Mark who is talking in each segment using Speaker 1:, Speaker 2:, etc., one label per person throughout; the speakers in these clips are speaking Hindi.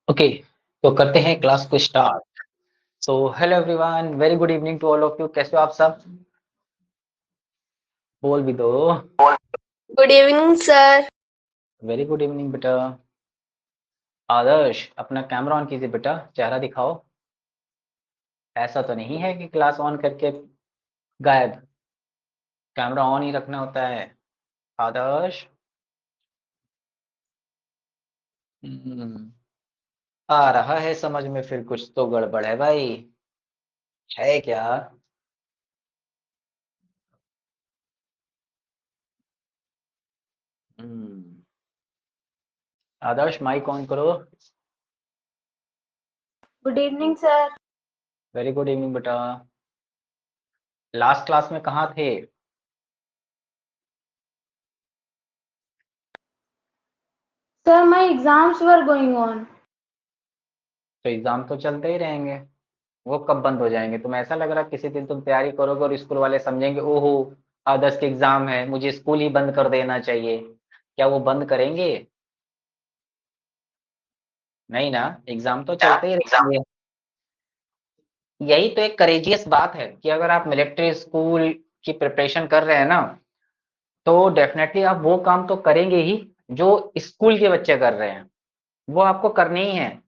Speaker 1: ओके, तो करते हैं क्लास को start. So hello everyone, very good evening to all of you. कैसे हो आप सब? बोल भी दो।
Speaker 2: Good evening sir.
Speaker 1: Very good evening बेटा। आदर्श, अपना कैमरा ऑन कीजिए बेटा, चेहरा दिखाओ। ऐसा तो नहीं है कि क्लास ऑन करके गायब, कैमरा ऑन ही रखना होता है। आदर्श, हम्म, आ रहा है समझ में, फिर कुछ तो गड़बड़ है भाई, है क्या? हम्म, आदर्श माइक ऑन करो।
Speaker 2: Good evening sir.
Speaker 1: Very good evening बेटा। लास्ट क्लास में कहाँ थे?
Speaker 2: Sir my exams were going on.
Speaker 1: तो एग्जाम तो चलते ही रहेंगे, वो कब बंद हो जाएंगे? तुम्हें ऐसा लग रहा है किसी दिन तुम तैयारी करोगे और स्कूल वाले समझेंगे ओहो आदर्श के एग्जाम है, मुझे स्कूल ही बंद कर देना चाहिए? क्या वो बंद करेंगे? नहीं ना, एग्जाम तो चलते ही रहेंगे। यही तो एक करेजियस बात है कि अगर आप मिलिट्री स्कूल की प्रिपरेशन कर रहे हैं ना, तो डेफिनेटली आप वो काम तो करेंगे ही जो स्कूल के बच्चे कर रहे हैं, वो आपको करने ही है,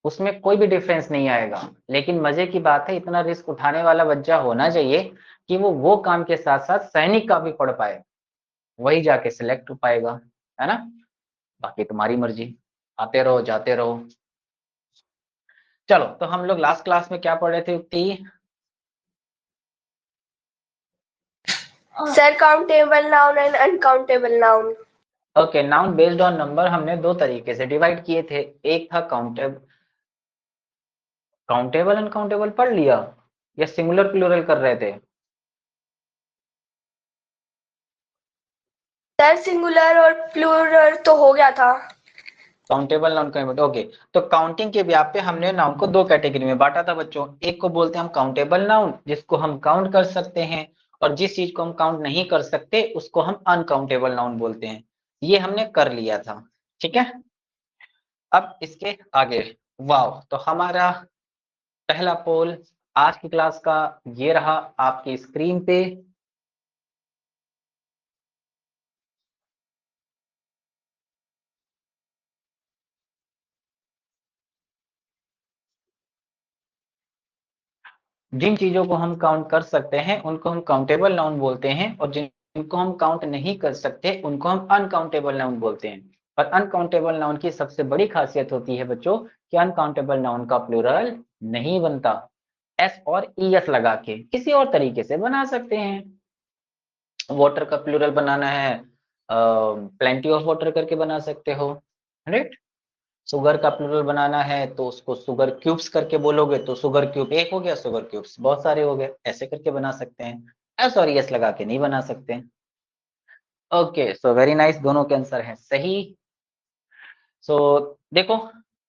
Speaker 1: उसमें कोई भी डिफरेंस नहीं आएगा। लेकिन मजे की बात है, इतना रिस्क उठाने वाला बच्चा होना चाहिए कि वो काम के साथ साथ सैनिक का भी पढ़ पाए, वही जाके सिलेक्ट हो पाएगा, है ना? बाकी तुम्हारी मर्जी, आते रहो जाते रहो। चलो, तो हम लोग लास्ट क्लास में क्या पढ़ रहे थे युक्ति?
Speaker 2: Sir countable noun and uncountable noun.
Speaker 1: Okay, noun based on number हमने दो तरीके से डिवाइड किए थे। एक था काउंटेबल अनकाउंटेबल पढ़ लिया, या सिंगुलर प्लूरल कर रहे थे?
Speaker 2: सर सिंगुलर और प्लूरल तो हो गया था।
Speaker 1: Countable noun countable, okay. तो काउंटिंग के व्याप पे हमने नाउन को दो कैटेगरी में बांटा था बच्चों। एक को बोलते हैं हम काउंटेबल नाउन, जिसको हम काउंट कर सकते हैं, और जिस चीज को हम काउंट नहीं कर सकते उसको हम अनकाउंटेबल नाउन बोलते हैं। ये हमने कर लिया था, ठीक है। अब इसके आगे, वाव, तो हमारा पहला पोल आज की क्लास का ये रहा आपकी स्क्रीन पे। जिन चीजों को हम काउंट कर सकते हैं उनको हम काउंटेबल नाउन बोलते हैं, और जिनको हम काउंट नहीं कर सकते उनको हम अनकाउंटेबल नाउन बोलते हैं। और अनकाउंटेबल नाउन की सबसे बड़ी खासियत होती है बच्चों कि अनकाउंटेबल नाउन का प्लूरल नहीं बनता। एस और ई एस लगा के किसी और तरीके से बना सकते हैं। वाटर का प्लूरल बनाना है, प्लेंटी ऑफ वाटर करके बना सकते हो, राइट। शुगर का प्लूरल बनाना है तो उसको शुगर क्यूब्स करके बोलोगे तो शुगर क्यूब एक हो गया, शुगर क्यूब्स बहुत सारे हो गए, ऐसे करके बना सकते हैं। एस और यस लगा के नहीं बना सकते। ओके, सो वेरी नाइस, दोनों के आंसर है सही। सो देखो,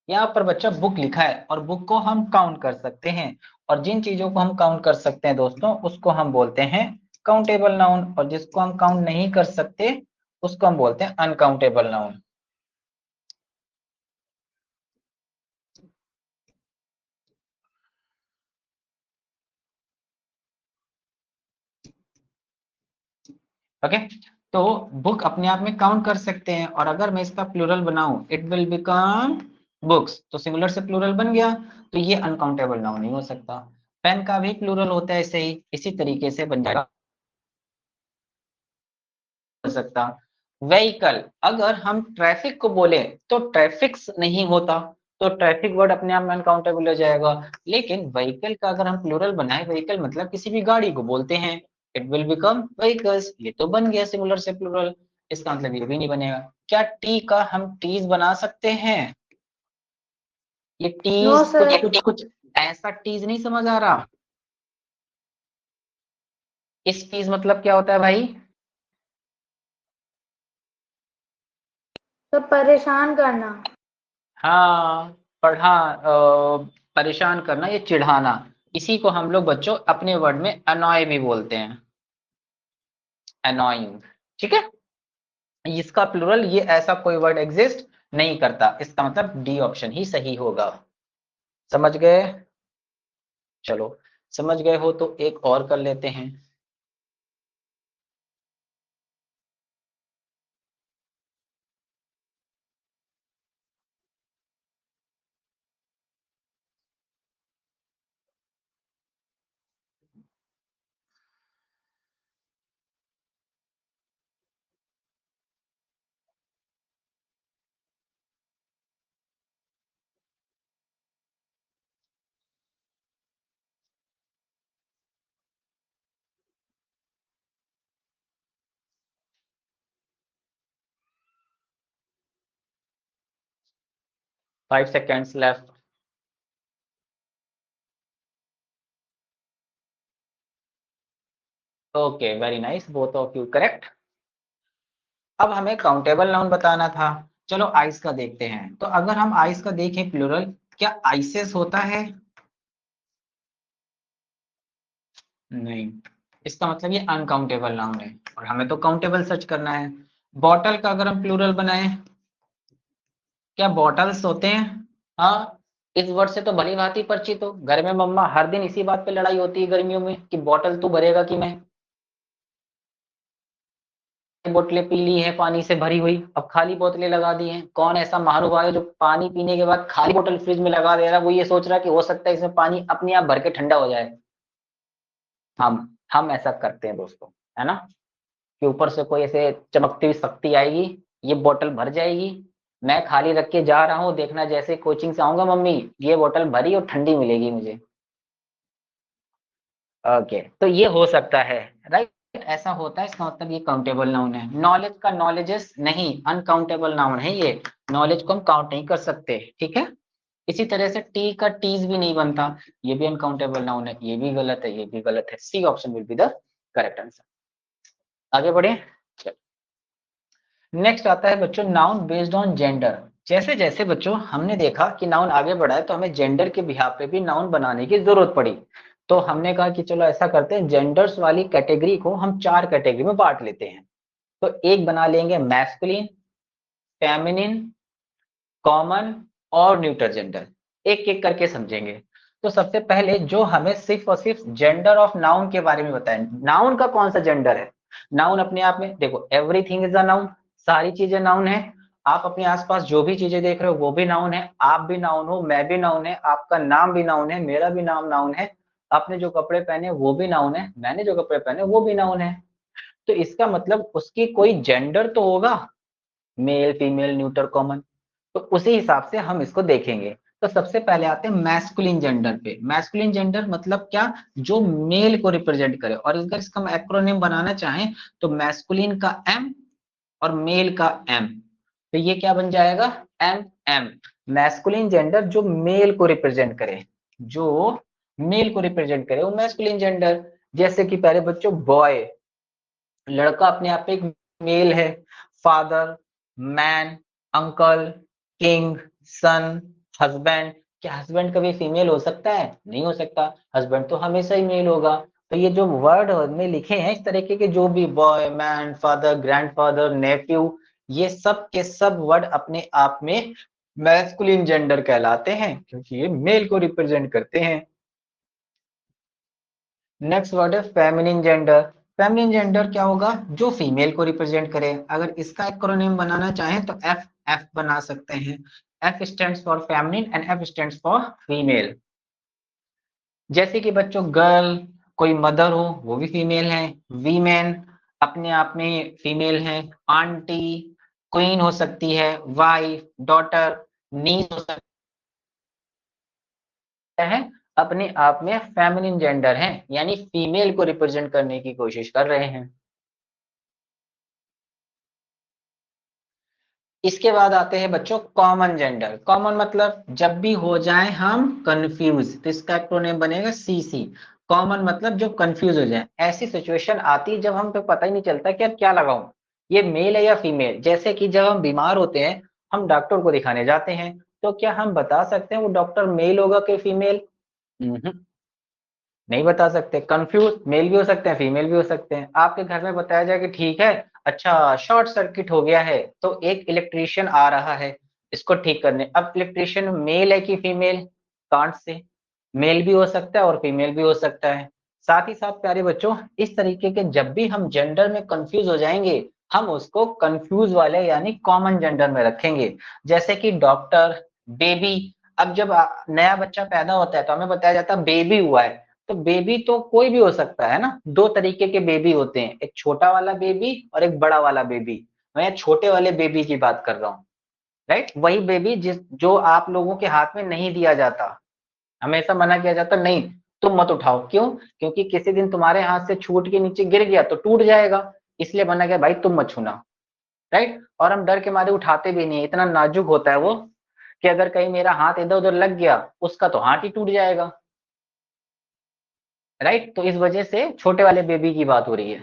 Speaker 1: यहाँ पर बच्चा बुक लिखा है और बुक को हम काउंट कर सकते हैं, और जिन चीजों को हम काउंट कर सकते हैं दोस्तों उसको हम बोलते हैं काउंटेबल नाउन, और जिसको हम काउंट नहीं कर सकते उसको हम बोलते हैं अनकाउंटेबल नाउन। ओके, तो बुक अपने आप में काउंट कर सकते हैं, और अगर मैं इसका प्लूरल बनाऊं इट विल बिकम बुक्स, तो सिंगुलर से प्लूरल बन गया, तो ये अनकाउंटेबल नाउन नहीं हो सकता। पेन का भी प्लूरल होता है, ऐसे ही इसी तरीके से बन जाएगा, हो सकता। व्हीकल, अगर हम ट्रैफिक को बोले तो ट्रैफिक्स नहीं होता, तो ट्रैफिक वर्ड अपने आप में अनकाउंटेबल हो जाएगा। लेकिन व्हीकल का अगर हम प्लूरल बनाए, व्हीकल मतलब किसी भी गाड़ी को बोलते हैं, इट विल बिकम व्हीकल्स, ये तो बन गया सिंगुलर से प्लूरल। इसका मतलब ये भी नहीं बनेगा। क्या टी का हम टीज बना सकते हैं? ये
Speaker 2: नो
Speaker 1: टीज
Speaker 2: सर।
Speaker 1: कुछ ऐसा टीज नहीं समझ आ रहा। इस टीज मतलब क्या होता है भाई?
Speaker 2: तो परेशान करना।
Speaker 1: हाँ, परेशान करना या चिढ़ाना, इसी को हम लोग बच्चों अपने वर्ड में अनॉय भी बोलते हैं, अनॉइंग, ठीक है। इसका प्लूरल ये ऐसा कोई वर्ड एग्जिस्ट नहीं करता, इसका मतलब डी ऑप्शन ही सही होगा। समझ गए? चलो, समझ गए हो तो एक और कर लेते हैं। Five seconds left. Okay, very nice, both of you correct. अब हमें काउंटेबल नाउन बताना था। चलो आइस का देखते हैं। तो अगर हम आइस का देखें प्लूरल, क्या आइसेस होता है? नहीं, इसका मतलब ये अनकाउंटेबल नाउन है और हमें तो काउंटेबल सर्च करना है। बॉटल का अगर हम प्लूरल बनाएं, क्या बॉटल्स होते हैं? हाँ, इस वर्ड से तो भली भांति परिचित हो, घर में मम्मा हर दिन इसी बात पे लड़ाई होती है गर्मियों में कि बॉटल तू भरेगा कि मैं। बोतलें पी ली हैं पानी से भरी हुई, अब खाली बोतलें लगा दी हैं। कौन ऐसा महानुभाव है जो पानी पीने के बाद खाली बोतल फ्रिज में लगा दे रहा है? वो ये सोच रहा है कि हो सकता है इसमें पानी अपने आप भर के ठंडा हो जाए। हम ऐसा करते हैं दोस्तों, है ना, कि ऊपर से कोई ऐसे चमकती हुई शक्ति आएगी, ये बोतल भर जाएगी, मैं खाली रख के जा रहा हूँ, देखना जैसे कोचिंग से आऊंगा मम्मी ये बोतल भरी और ठंडी मिलेगी मुझे। ओके, तो ये हो सकता है, राइट, ऐसा होता है, इसका मतलब ये काउंटेबल नाउन है। नॉलेज का नॉलेजेस नहीं, अनकाउंटेबल नाउन है ये। नॉलेज को हम काउंट नहीं कर सकते, ठीक है। इसी तरह से टी का टीज भी नहीं बनता, ये भी अनकाउंटेबल नाउन है, ये भी गलत है, ये भी गलत है। C option will be the correct answer. आगे बढ़े। नेक्स्ट आता है बच्चों नाउन बेस्ड ऑन जेंडर। जैसे जैसे बच्चों हमने देखा कि नाउन आगे बढ़ा है तो हमें जेंडर के बिहाफ पे भी नाउन बनाने की जरूरत पड़ी। तो हमने कहा कि चलो ऐसा करते हैं, जेंडर्स वाली कैटेगरी को हम चार कैटेगरी में बांट लेते हैं। तो एक बना लेंगे मैस्कुलिन, फेमिनिन, कॉमन और न्यूटर जेंडर। एक एक करके समझेंगे। तो सबसे पहले जो हमें सिर्फ और सिर्फ जेंडर ऑफ नाउन के बारे में बताएं, नाउन का कौन सा जेंडर है। नाउन अपने आप में देखो, एवरीथिंग इज अ नाउन, सारी चीजें नाउन है। आप अपने आसपास जो भी चीजें देख रहे हो वो भी नाउन है, आप भी नाउन हो, मैं भी नाउन है, आपका नाम भी नाउन है, मेरा भी नाम नाउन है, आपने जो कपड़े पहने वो भी नाउन है, मैंने जो कपड़े पहने वो भी नाउन है। तो इसका मतलब उसकी कोई जेंडर तो होगा, मेल फीमेल न्यूटर कॉमन। तो उसी हिसाब से हम इसको देखेंगे। तो सबसे पहले आते हैं मैस्कुलिन जेंडर पे। मैस्कुलिन जेंडर मतलब क्या, जो मेल को रिप्रेजेंट करे। और अगर इसका हम एक्रोनिम बनाना चाहें तो मैस्कुलिन का एम और मेल का एम, तो ये क्या बन जाएगा, एम एम। मैस्कुलिन जेंडर जो मेल को रिप्रेजेंट करे, जो मेल को रिप्रेजेंट करे वो मैस्कुलिन जेंडर। जैसे कि पहले बच्चों बॉय, लड़का अपने आप में एक मेल है। फादर, मैन, अंकल, किंग, सन, हस्बैंड। क्या हस्बैंड कभी फीमेल हो सकता है? नहीं हो सकता, हस्बैंड तो हमेशा ही मेल होगा। तो ये जो वर्ड में लिखे हैं इस तरीके के, जो भी boy, man, father, grandfather, nephew, ये सब के सब वर्ड अपने आप में मैस्कुलिन जेंडर कहलाते हैं क्योंकि ये मेल को रिप्रेजेंट करते हैं। नेक्स्ट वर्ड है फेमिनिन जेंडर। फेमिनिन जेंडर क्या होगा, जो फीमेल को रिप्रेजेंट करे। अगर इसका एक्रोनिम बनाना चाहें तो एफ एफ बना सकते हैं। F stands for feminine and F stands for female. जैसे कि बच्चों गर्ल, कोई मदर हो वो भी फीमेल है। वीमेन अपने आप में फीमेल है। आंटी, क्वीन हो सकती है, वाइफ, डॉटर, नीस हो सकती है, अपने आप में फेमिनिन जेंडर है, यानी फीमेल को रिप्रेजेंट करने की कोशिश कर रहे हैं। इसके बाद आते हैं बच्चों कॉमन जेंडर। कॉमन मतलब जब भी हो जाए हम कंफ्यूज तो इसका एक्रोनिम बनेगा सीसी। कॉमन मतलब जो कंफ्यूज हो जाए, ऐसी सिचुएशन आती है जब हम पे पता ही नहीं चलता कि अब क्या लगाऊं, ये मेल है या फीमेल। जैसे कि जब हम बीमार होते हैं, हम डॉक्टर को दिखाने जाते हैं, तो क्या हम बता सकते हैं वो डॉक्टर मेल होगा कि फीमेल? नहीं बता सकते। कंफ्यूज मेल भी हो सकते हैं, फीमेल भी हो सकते हैं। आपके घर में बताया जाए कि ठीक है, अच्छा शॉर्ट सर्किट हो गया है तो एक इलेक्ट्रीशियन आ रहा है, इसको ठीक करने। अब इलेक्ट्रिशियन मेल है कि फीमेल, कांट से मेल भी हो सकता है और फीमेल भी हो सकता है। साथ ही साथ प्यारे बच्चों, इस तरीके के जब भी हम जेंडर में कंफ्यूज हो जाएंगे, हम उसको कंफ्यूज वाले यानी कॉमन जेंडर में रखेंगे। जैसे कि डॉक्टर, बेबी। अब जब नया बच्चा पैदा होता है तो हमें बताया जाता है बेबी हुआ है, तो बेबी तो कोई भी हो सकता है ना। दो तरीके के बेबी होते हैं, एक छोटा वाला बेबी और एक बड़ा वाला बेबी। मैं छोटे वाले बेबी की बात कर रहा हूँ, राइट। वही बेबी जो आप लोगों के हाथ में नहीं दिया जाता, हमेशा मना किया जाता नहीं तुम मत उठाओ। क्यों? क्योंकि किसी दिन तुम्हारे हाथ से छूट के नीचे गिर गया तो टूट जाएगा, इसलिए मना किया भाई तुम मत छूना, राइट। और हम डर के मारे उठाते भी नहीं है, इतना नाजुक होता है वो कि अगर कहीं मेरा हाथ इधर उधर लग गया उसका तो हाथ ही टूट जाएगा, राइट। तो इस वजह से छोटे वाले बेबी की बात हो रही है।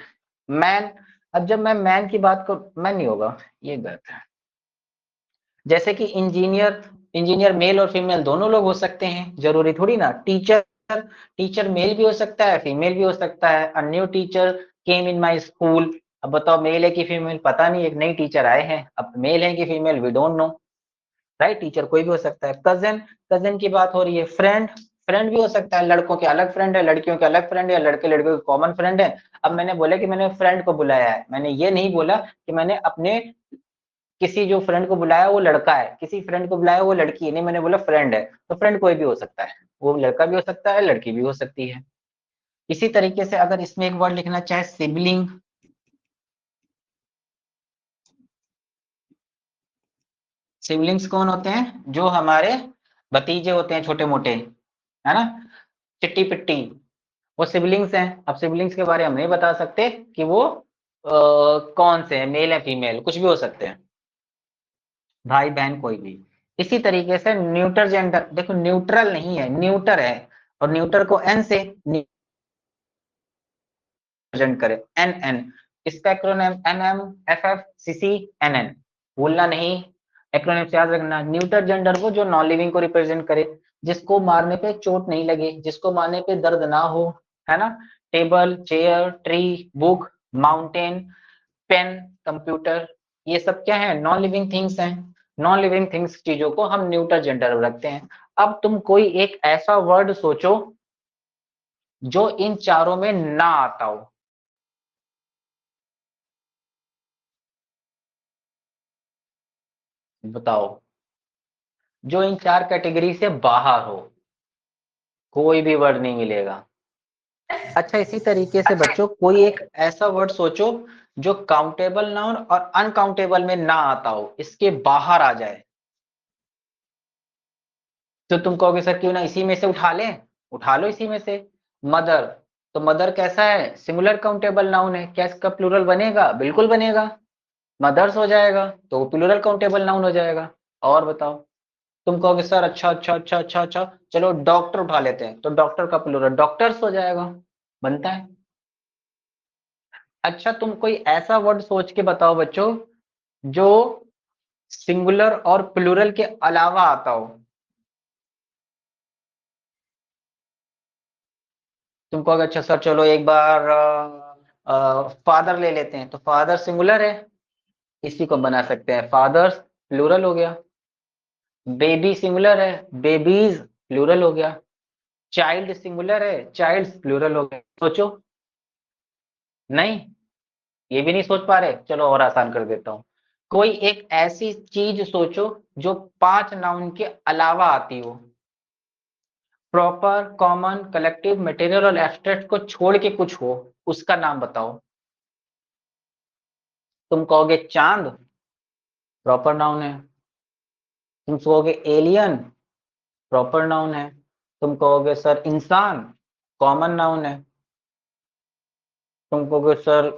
Speaker 1: मैन, अब जब मैं मैन की बात कर, मैन नहीं होगा, ये गलत है। जैसे कि इंजीनियर, इंजीनियर मेल और फीमेल दोनों लोग हो सकते हैं, जरूरी थोड़ी ना। टीचर, टीचर मेल भी हो सकता है फीमेल भी हो सकता है। A new teacher came in my school, अब बताओ मेल है कि फीमेल, पता नहीं, एक नई टीचर आए हैं, अब मेल है कि female we don't know, right. Teacher कोई भी हो सकता है। कजन, कजन की बात हो रही है। फ्रेंड, फ्रेंड भी हो सकता है, लड़कों के अलग फ्रेंड है, लड़कियों के अलग फ्रेंड है, लड़के लड़कियों के कॉमन फ्रेंड है। अब मैंने बोला कि मैंने फ्रेंड को बुलाया है, मैंने ये नहीं बोला कि मैंने अपने किसी जो फ्रेंड को बुलाया वो लड़का है, किसी फ्रेंड को बुलाया वो लड़की है, नहीं, मैंने बोला फ्रेंड है। तो फ्रेंड कोई भी हो सकता है, वो लड़का भी हो सकता है, लड़की भी हो सकती है। इसी तरीके से अगर इसमें एक वर्ड लिखना चाहे सिबलिंग, सिबलिंग्स कौन होते हैं? जो हमारे भतीजे होते हैं छोटे मोटे, है ना, चिट्टी पिट्टी, वो सिबलिंग्स हैं। अब सिबलिंग्स के बारे में हम नहीं बता सकते कि वो कौन से हैं, मेल है फीमेल, कुछ भी हो सकते हैं, भाई बहन कोई भी। इसी तरीके से न्यूटर जेंडर, देखो न्यूट्रल नहीं है, न्यूटर है, और न्यूटर को एन से प्रेजेंट करें, एन एन, इसका acronym M M F F C C N N, भूलना नहीं। एक्रोनिम याद रखना। न्यूटर जेंडर वो जो नॉन लिविंग को रिप्रेजेंट करे, जिसको मारने पे चोट नहीं लगे, जिसको मारने पे दर्द ना हो, है ना। Table, chair, tree, book, mountain, pen, computer, ये सब क्या है? नॉन लिविंग थिंग्स हैं। नॉन लिविंग थिंग्स चीजों को हम न्यूटर जेंडर में रखते हैं। अब तुम कोई एक ऐसा वर्ड सोचो जो इन चारों में ना आता हो। बताओ, जो इन चार कैटेगरी से बाहर हो, कोई भी वर्ड नहीं मिलेगा। अच्छा, इसी तरीके से बच्चों कोई एक ऐसा वर्ड सोचो जो काउंटेबल नाउन और अनकाउंटेबल में ना आता हो, इसके बाहर आ जाए। तो तुम कहोगे सर क्यों ना इसी में से उठा लें, उठा लो इसी में से। मदर, तो मदर कैसा है? सिंगुलर काउंटेबल नाउन है, क्या इसका प्लूरल बनेगा? बिल्कुल बनेगा, मदर्स हो जाएगा, तो प्लूरल काउंटेबल नाउन हो जाएगा। और बताओ, तुम कहोगे सर अच्छा अच्छा अच्छा अच्छा अच्छा, चलो डॉक्टर उठा लेते हैं, तो डॉक्टर का प्लूरल डॉक्टर्स हो जाएगा, बनता है। अच्छा, तुम कोई ऐसा वर्ड सोच के बताओ बच्चों जो सिंगुलर और प्लूरल के अलावा आता हो। तुम कहोगे अच्छा सर चलो एक बार फादर ले लेते हैं, तो फादर सिंगुलर है, इसी को बना सकते हैं फादर्स, प्लूरल हो गया। बेबी सिंगुलर है, बेबीज प्लूरल हो गया। चाइल्ड सिंगुलर है, चाइल्ड्स प्लूरल हो गया। सोचो, नहीं, ये भी नहीं सोच पा रहे, चलो और आसान कर देता हूँ। कोई एक ऐसी चीज सोचो जो 5 नाउन के अलावा आती हो। प्रॉपर, कॉमन, कलेक्टिव, मटेरियल और एब्स्ट्रैक्ट को छोड़ के कुछ हो, उसका नाम बताओ। तुम कहोगे चांद, प्रॉपर नाउन है। तुम कहोगे एलियन, प्रॉपर नाउन है। तुम कहोगे सर इंसान, कॉमन नाउन है। तुम कहोगे सर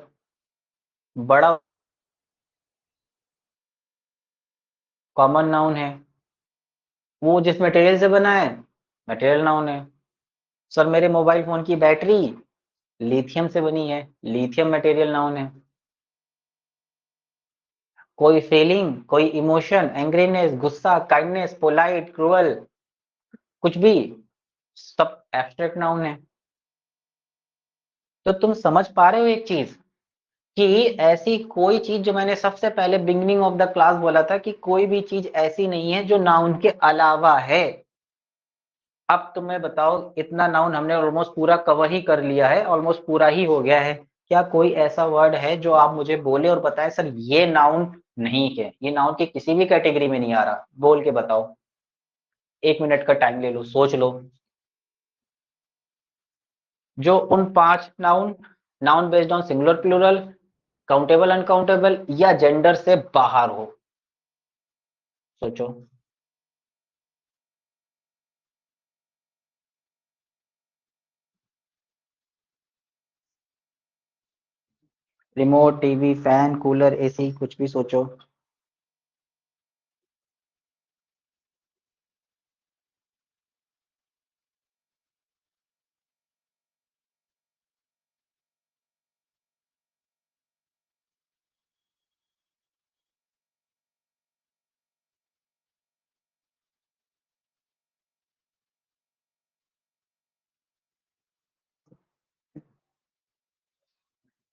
Speaker 1: बड़ा, कॉमन नाउन है। वो जिस मटेरियल से बना है, मटेरियल नाउन है। सर मेरे मोबाइल फोन की बैटरी लिथियम से बनी है, लिथियम मटेरियल नाउन है। कोई फीलिंग, कोई इमोशन, एंग्रीनेस, गुस्सा, काइंडनेस, पोलाइट, क्रूअल, कुछ भी, सब एब्स्ट्रैक्ट नाउन है। तो तुम समझ पा रहे हो एक चीज कि ऐसी कोई चीज, जो मैंने सबसे पहले बिगिनिंग ऑफ द क्लास बोला था कि कोई भी चीज ऐसी नहीं है जो नाउन के अलावा है। अब तुम्हें बताओ, इतना नाउन हमने ऑलमोस्ट पूरा कवर ही कर लिया है, ऑलमोस्ट पूरा ही हो गया है। क्या कोई ऐसा वर्ड है जो आप मुझे बोले और बताएं सर ये नाउन नहीं है, ये नाउन की किसी भी कैटेगरी में नहीं आ रहा, बोल के बताओ। 1 मिनट का टाइम ले लो, सोच लो। जो उन 5 noun, noun based on singular plural, countable uncountable या जेंडर से बाहर हो, सोचो। Remote, TV, fan, cooler, AC, कुछ भी सोचो।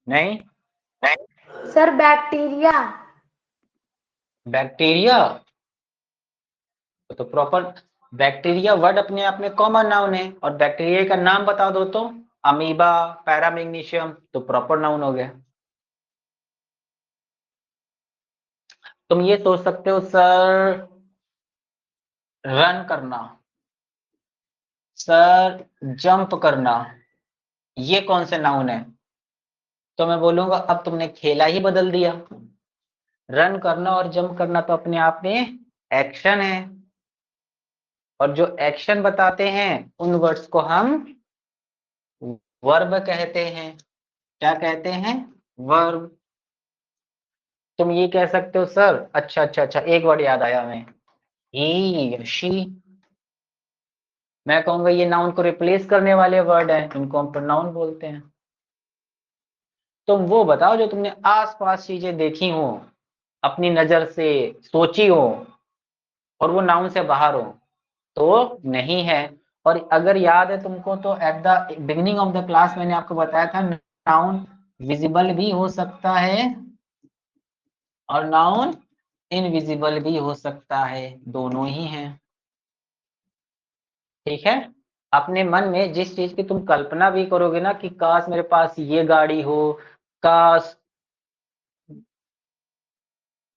Speaker 1: नहीं,
Speaker 2: सर बैक्टीरिया।
Speaker 1: बैक्टीरिया तो प्रॉपर, बैक्टीरिया वर्ड अपने आप में कॉमन नाउन है, और बैक्टीरिया का नाम बता दो तो अमीबा, पैरामैग्नीशियम, तो प्रॉपर नाउन हो गया। तुम ये सोच सकते हो सर रन करना, सर जंप करना, ये कौन से नाउन है? तो मैं बोलूंगा अब तुमने खेला ही बदल दिया। रन करना और जंप करना तो अपने आप में एक्शन है, और जो एक्शन बताते हैं उन वर्ड्स को हम वर्ब कहते हैं। क्या कहते हैं? वर्ब। तुम ये कह सकते हो सर, अच्छा अच्छा अच्छा, एक वर्ड याद आया हमें, ही, शी। मैं कहूंगा ये नाउन को रिप्लेस करने वाले वर्ड हैं, इनको हम प्रोनाउन बोलते हैं। तुम वो बताओ जो तुमने आसपास चीजें देखी हो, अपनी नजर से सोची हो, और वो नाउन से बाहर हो, तो नहीं है। और अगर याद है तुमको तो at the beginning of the class मैंने आपको बताया था, नाउन विजिबल भी हो सकता है और नाउन इनविजिबल भी हो सकता है, दोनों ही हैं। ठीक है। अपने मन में जिस चीज की तुम कल्पना भी करोगे ना कि काश मेरे पास ये गाड़ी हो, काश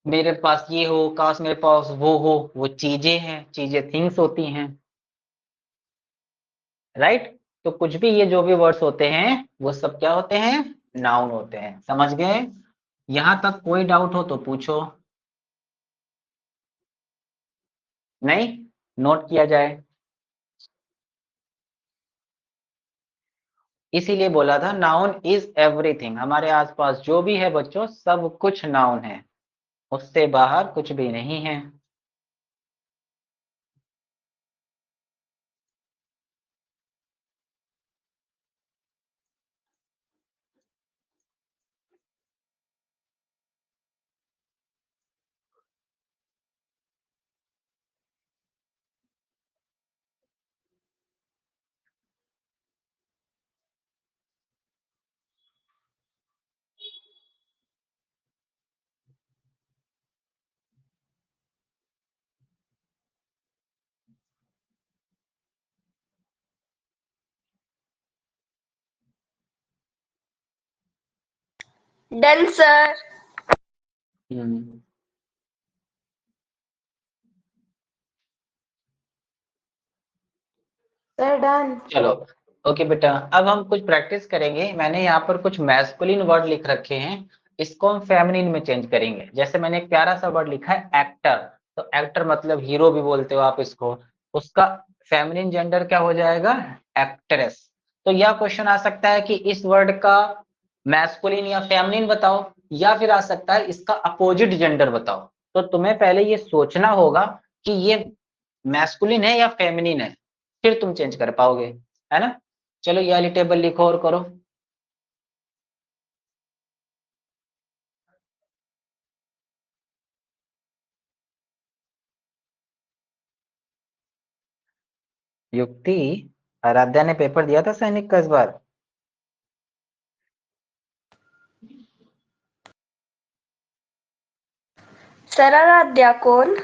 Speaker 1: मेरे पास ये हो, काश मेरे पास वो हो, वो चीजें हैं, चीजें थिंग्स होती हैं, राइट। तो कुछ भी ये जो भी वर्ड्स होते हैं वो सब क्या होते हैं? नाउन होते हैं, समझ गए? यहां तक कोई डाउट हो तो पूछो, नहीं नोट किया जाए। इसीलिए बोला था नाउन इज एवरीथिंग, हमारे आसपास जो भी है बच्चों सब कुछ नाउन है, उससे बाहर कुछ भी नहीं है।
Speaker 2: Done sir.
Speaker 1: Hmm,
Speaker 2: sir done.
Speaker 1: चलो। ओके बेटा, अब हम कुछ प्रैक्टिस करेंगे। मैंने यहाँ पर कुछ मैस्कुलिन वर्ड लिख रखे हैं, इसको हम फेमिनिन में चेंज करेंगे। जैसे मैंने एक प्यारा सा वर्ड लिखा है एक्टर, तो एक्टर मतलब हीरो भी बोलते हो आप इसको, उसका फेमिनिन जेंडर क्या हो जाएगा? एक्ट्रेस। तो यह क्वेश्चन आ सकता है कि इस वर्ड का मैस्कुलिन या फेमिनिन बताओ, या फिर आ सकता है इसका अपोजिट जेंडर बताओ। तो तुम्हें पहले ये सोचना होगा कि ये मैस्कुलिन है या फेमिनिन है, फिर तुम चेंज कर पाओगे, है ना। चलो ये वाली टेबल लिखो और करो। युक्ति, आराध्या ने पेपर दिया था सैनिक का इस बार?
Speaker 3: सर आराध्या कौन?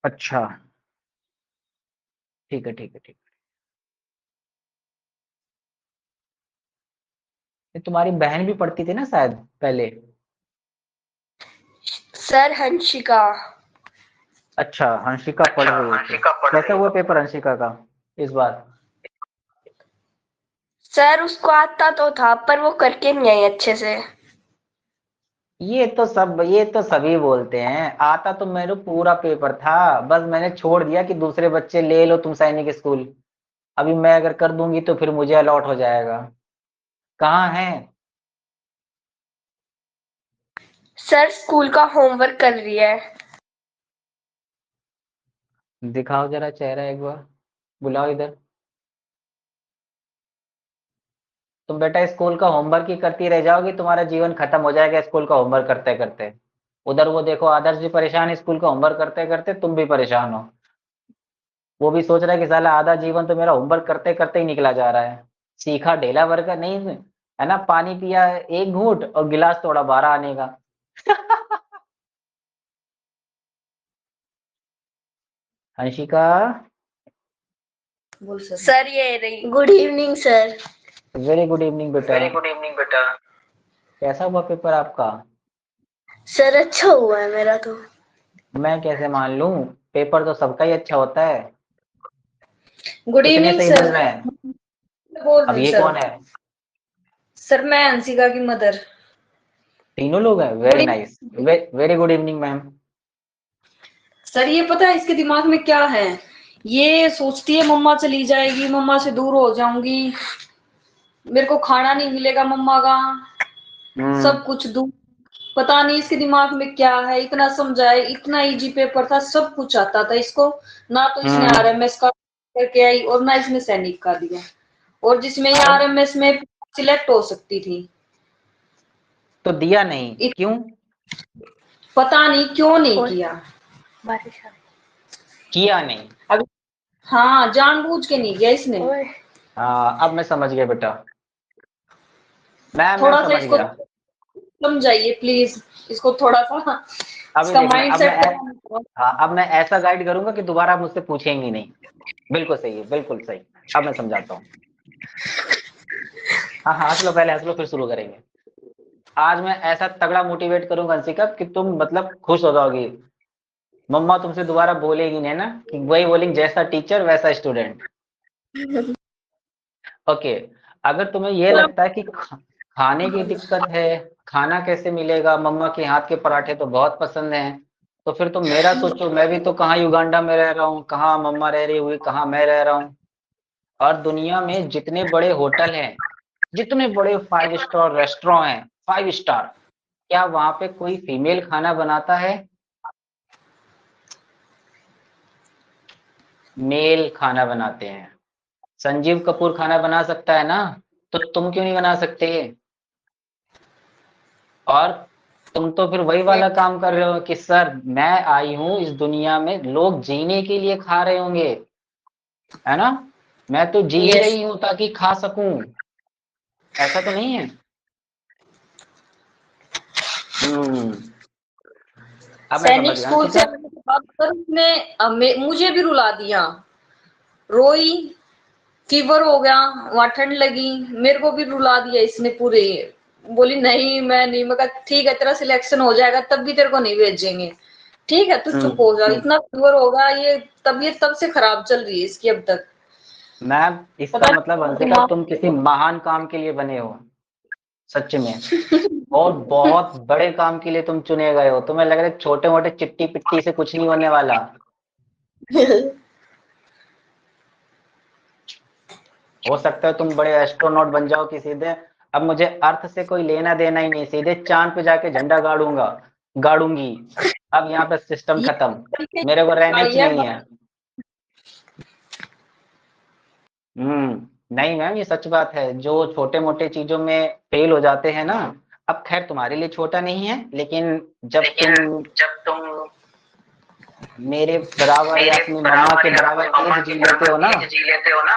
Speaker 1: अच्छा, ठीक है, ठीक है, ठीक है। ये तुम्हारी बहन भी पढ़ती थी ना शायद पहले?
Speaker 3: सर हंसिका।
Speaker 1: अच्छा, हंसिका पढ़ रही थी। कैसा हुआ पेपर हंसिका का इस बार?
Speaker 3: सर उसको आता तो था पर वो करके नहीं आई अच्छे से।
Speaker 1: ये तो सभी बोलते हैं, आता तो मेरे पूरा पेपर था, बस मैंने छोड़ दिया कि दूसरे बच्चे ले लो तुम सैनिक स्कूल। अभी मैं अगर कर दूंगी तो फिर मुझे अलॉट हो जाएगा। कहाँ है?
Speaker 3: सर स्कूल का होमवर्क कर रही है।
Speaker 1: दिखाओ जरा चेहरा एक बार, बुलाओ इधर। तुम बेटा स्कूल का होमवर्क ही करती रह जाओगी, तुम्हारा जीवन खत्म हो जाएगा स्कूल का होमवर्क करते करते। उधर वो देखो आदर्श भी परेशान है स्कूल का होमवर्क करते करते, तुम भी परेशान हो। वो भी सोच रहा है कि साला आधा जीवन तो मेरा होमवर्क करते करते ही निकला जा रहा है। सीखा ढेला भर का नहीं है ना, पानी पिया एक घूंट और गिलास तोड़ा 12 आने का। हंसिका,
Speaker 3: सर ये रही। Good evening sir.
Speaker 1: Very good evening बेटा।
Speaker 3: वेरी गुड इवनिंग बेटा।
Speaker 1: कैसा हुआ पेपर आपका?
Speaker 3: सर अच्छा हुआ है मेरा तो।
Speaker 1: मैं कैसे मान लूं, पेपर तो सबका ही अच्छा होता है।
Speaker 2: गुड
Speaker 1: कितने
Speaker 2: इवनिंग
Speaker 1: सही बन
Speaker 2: सर।
Speaker 1: रहे हैं?
Speaker 2: बोल
Speaker 1: अब
Speaker 2: रही हूँ
Speaker 1: ये
Speaker 2: सर।
Speaker 1: कौन है?
Speaker 2: सर मैं हंसिका की मदर।
Speaker 1: तीनों लोग हैं,
Speaker 2: good
Speaker 1: very nice. Very good evening ma'am.
Speaker 2: Sir ये पता है इसके दिमाग में क्या है? ये सोचती है मम्मा चली जाएगी, मम्मा से दूर हो जाऊंगी, मेरे को खाना नहीं मिलेगा मम्मा का, सब कुछ दूर। पता नहीं इसके दिमाग में क्या है, इतना समझाए, इतना इजी पेपर था, सब कुछ आता था इसको। ना तो इसने आरएमएस का करके आई और ना इसने सैनिक का दिया, और जिसमें ये आरएमएस में सिलेक्ट हो सकती थी।
Speaker 1: तो दिया नहीं क्यों?
Speaker 2: पता नहीं क्यों नहीं किया।
Speaker 3: बारिश आ
Speaker 1: किया नहीं।
Speaker 2: अब हाँ, जानबूझ के नहीं किया इसने।
Speaker 3: रही।
Speaker 1: हाँ, अब मैं समझ गया बेटा। मैं
Speaker 2: थोड़ा सा
Speaker 1: समझ
Speaker 2: इसको
Speaker 1: गया।
Speaker 2: समझाइए प्लीज, इसको थोड़ा सा
Speaker 1: अभी
Speaker 2: इसका
Speaker 1: देखना,
Speaker 2: माइंड सेट।
Speaker 1: हाँ, अब मैं ऐसा गाइड करूंगा कि दोबारा मुझसे पूछेंगी नहीं। बिल्कुल सही है, बिल्कुल सही। अब मैं समझाता हूँ। हाँ हाँ, हंस लो, पहले हंस लो फिर शुरू करेंगे। आज मैं ऐसा तगड़ा मोटिवेट करूंगा अंशिका कि तुम मतलब खुश हो जाओगी। मम्मा तुमसे दोबारा बोलेगी नहीं ना, कि वही बोलेंगे जैसा टीचर वैसा स्टूडेंट। ओके। अगर तुम्हें ये लगता है कि खाने की दिक्कत है, खाना कैसे मिलेगा, मम्मा के हाथ के पराठे तो बहुत पसंद हैं, तो फिर तुम मेरा सोचो, मैं भी तो कहाँ युगांडा में रह रहा हूँ, कहाँ मम्मा रह रही हुई, कहाँ मैं रह रहा हूँ। और दुनिया में जितने बड़े होटल हैं, जितने बड़े 5 स्टार रेस्टोरेंट हैं, 5 स्टार, क्या वहां पे कोई फीमेल खाना बनाता है? मेल खाना बनाते हैं। संजीव कपूर खाना बना सकता है ना, तो तुम क्यों नहीं बना सकते? और तुम तो फिर वही वाला काम कर रहे हो कि सर मैं आई हूं इस दुनिया में लोग जीने के लिए खा रहे होंगे, है ना, मैं तो जी ही
Speaker 2: यस।
Speaker 1: रही हूं ताकि खा सकूं। ऐसा तो नहीं है? हम्म। अब मैं समझ
Speaker 2: सैनिक
Speaker 1: गया
Speaker 2: स्कूल से
Speaker 1: अंशिका।
Speaker 2: आने के बाद सर उसने मुझे भी रुला दिया, रोई, फीवर हो गया, वहां ठंड लगी, मेरे को भी रुला दिया इसने पूरे। बोली नहीं मैं नहीं, मैं कहा ठीक है तेरा सिलेक्शन हो जाएगा तब भी तेरे को नहीं भेजेंगे, ठीक है तू चुप हो जा,
Speaker 1: हम्म।
Speaker 2: इतना फीवर होगा, ये तबीयत तब से खराब चल रही है इसकी अब तक।
Speaker 1: मैम, इसका
Speaker 2: पता
Speaker 1: मतलब
Speaker 2: नहीं
Speaker 1: अंशिका
Speaker 2: दिमाग।
Speaker 1: तुम किसी महान काम के लिए बने हो, सच में। और बहुत बड़े काम के लिए तुम चुने गए हो, तुम्हें लग रहा है छोटे मोटे चिट्टी पिट्टी से कुछ नहीं होने वाला। हो सकता है तुम बड़े एस्ट्रोनॉट बन जाओ कि सीधे, अब मुझे अर्थ से कोई लेना देना ही नहीं, सीधे चांद पे जाके झंडा गाड़ूंगा, गाड़ूंगी। अब यहाँ पे सिस्टम
Speaker 2: ये
Speaker 1: खत्म, मेरे को रहना ही
Speaker 2: ये
Speaker 1: नहीं है। नहीं मैम, ये सच बात है, जो छोटे मोटे चीजों में फेल हो जाते हैं ना, अब खैर तुम्हारे लिए छोटा नहीं है, लेकिन जब तुम
Speaker 3: जब तुम
Speaker 1: मेरे बराबर या अपनी मम्मा के बराबर एज जी लेते हो ना,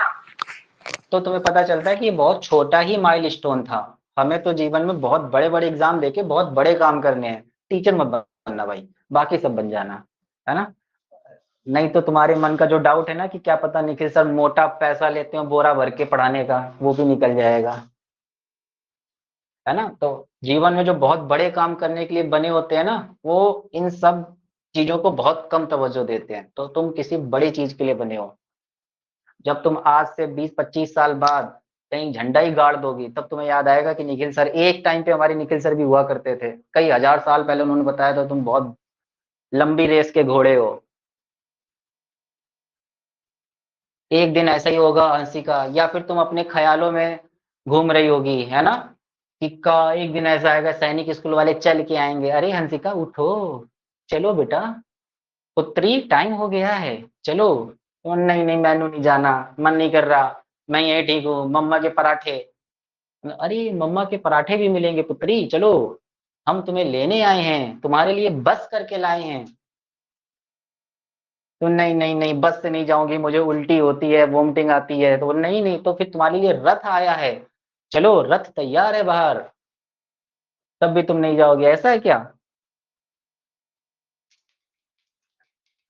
Speaker 1: तो तुम्हें पता चलता है कि ये बहुत छोटा ही माइलस्टोन था। हमें तो जीवन में बहुत बड़े बड़े एग्जाम देके बहुत बड़े काम करने हैं। टीचर मत बनना भाई, बाकी सब बन जाना, है ना। नहीं तो तुम्हारे मन का जो डाउट है ना कि क्या पता निखिल सर मोटा पैसा लेते हो बोरा भर के पढ़ाने का, वो भी निकल जाएगा, है ना। तो जीवन में जो बहुत बड़े काम करने के लिए बने होते हैं ना, वो इन सब चीजों को बहुत कम तवज्जो देते हैं। तो तुम किसी बड़ी चीज के लिए बने हो। जब तुम आज से 20-25 साल बाद कहीं झंडा ही गाड़ दोगी, तब तुम्हें याद आएगा कि निखिल सर, एक टाइम पे हमारे निखिल सर भी हुआ करते थे, कई हजार साल पहले उन्होंने बताया था तुम बहुत लंबी रेस के घोड़े हो। एक दिन ऐसा ही होगा हंसिका, या फिर तुम अपने ख्यालों में घूम रही होगी, है ना, कि का एक दिन ऐसा आएगा सैनिक स्कूल वाले चल के आएंगे, अरे हंसिका उठो, चलो बेटा, पुत्री टाइम हो गया है, चलो। तो नहीं नहीं, मैनू नहीं जाना, मन नहीं कर रहा, मैं यही ठीक हूँ, मम्मा के पराठे। अरे मम्मा के पराठे भी मिलेंगे पुत्री, चलो, हम तुम्हें लेने आए हैं, तुम्हारे लिए बस करके लाए हैं। तो नहीं नहीं नहीं, बस से नहीं जाऊंगी, मुझे उल्टी होती है, वोमिटिंग आती है। तो नहीं नहीं, तो फिर तुम्हारे लिए रथ आया है, चलो रथ तैयार है बाहर, तब भी तुम नहीं जाओगे, ऐसा है क्या।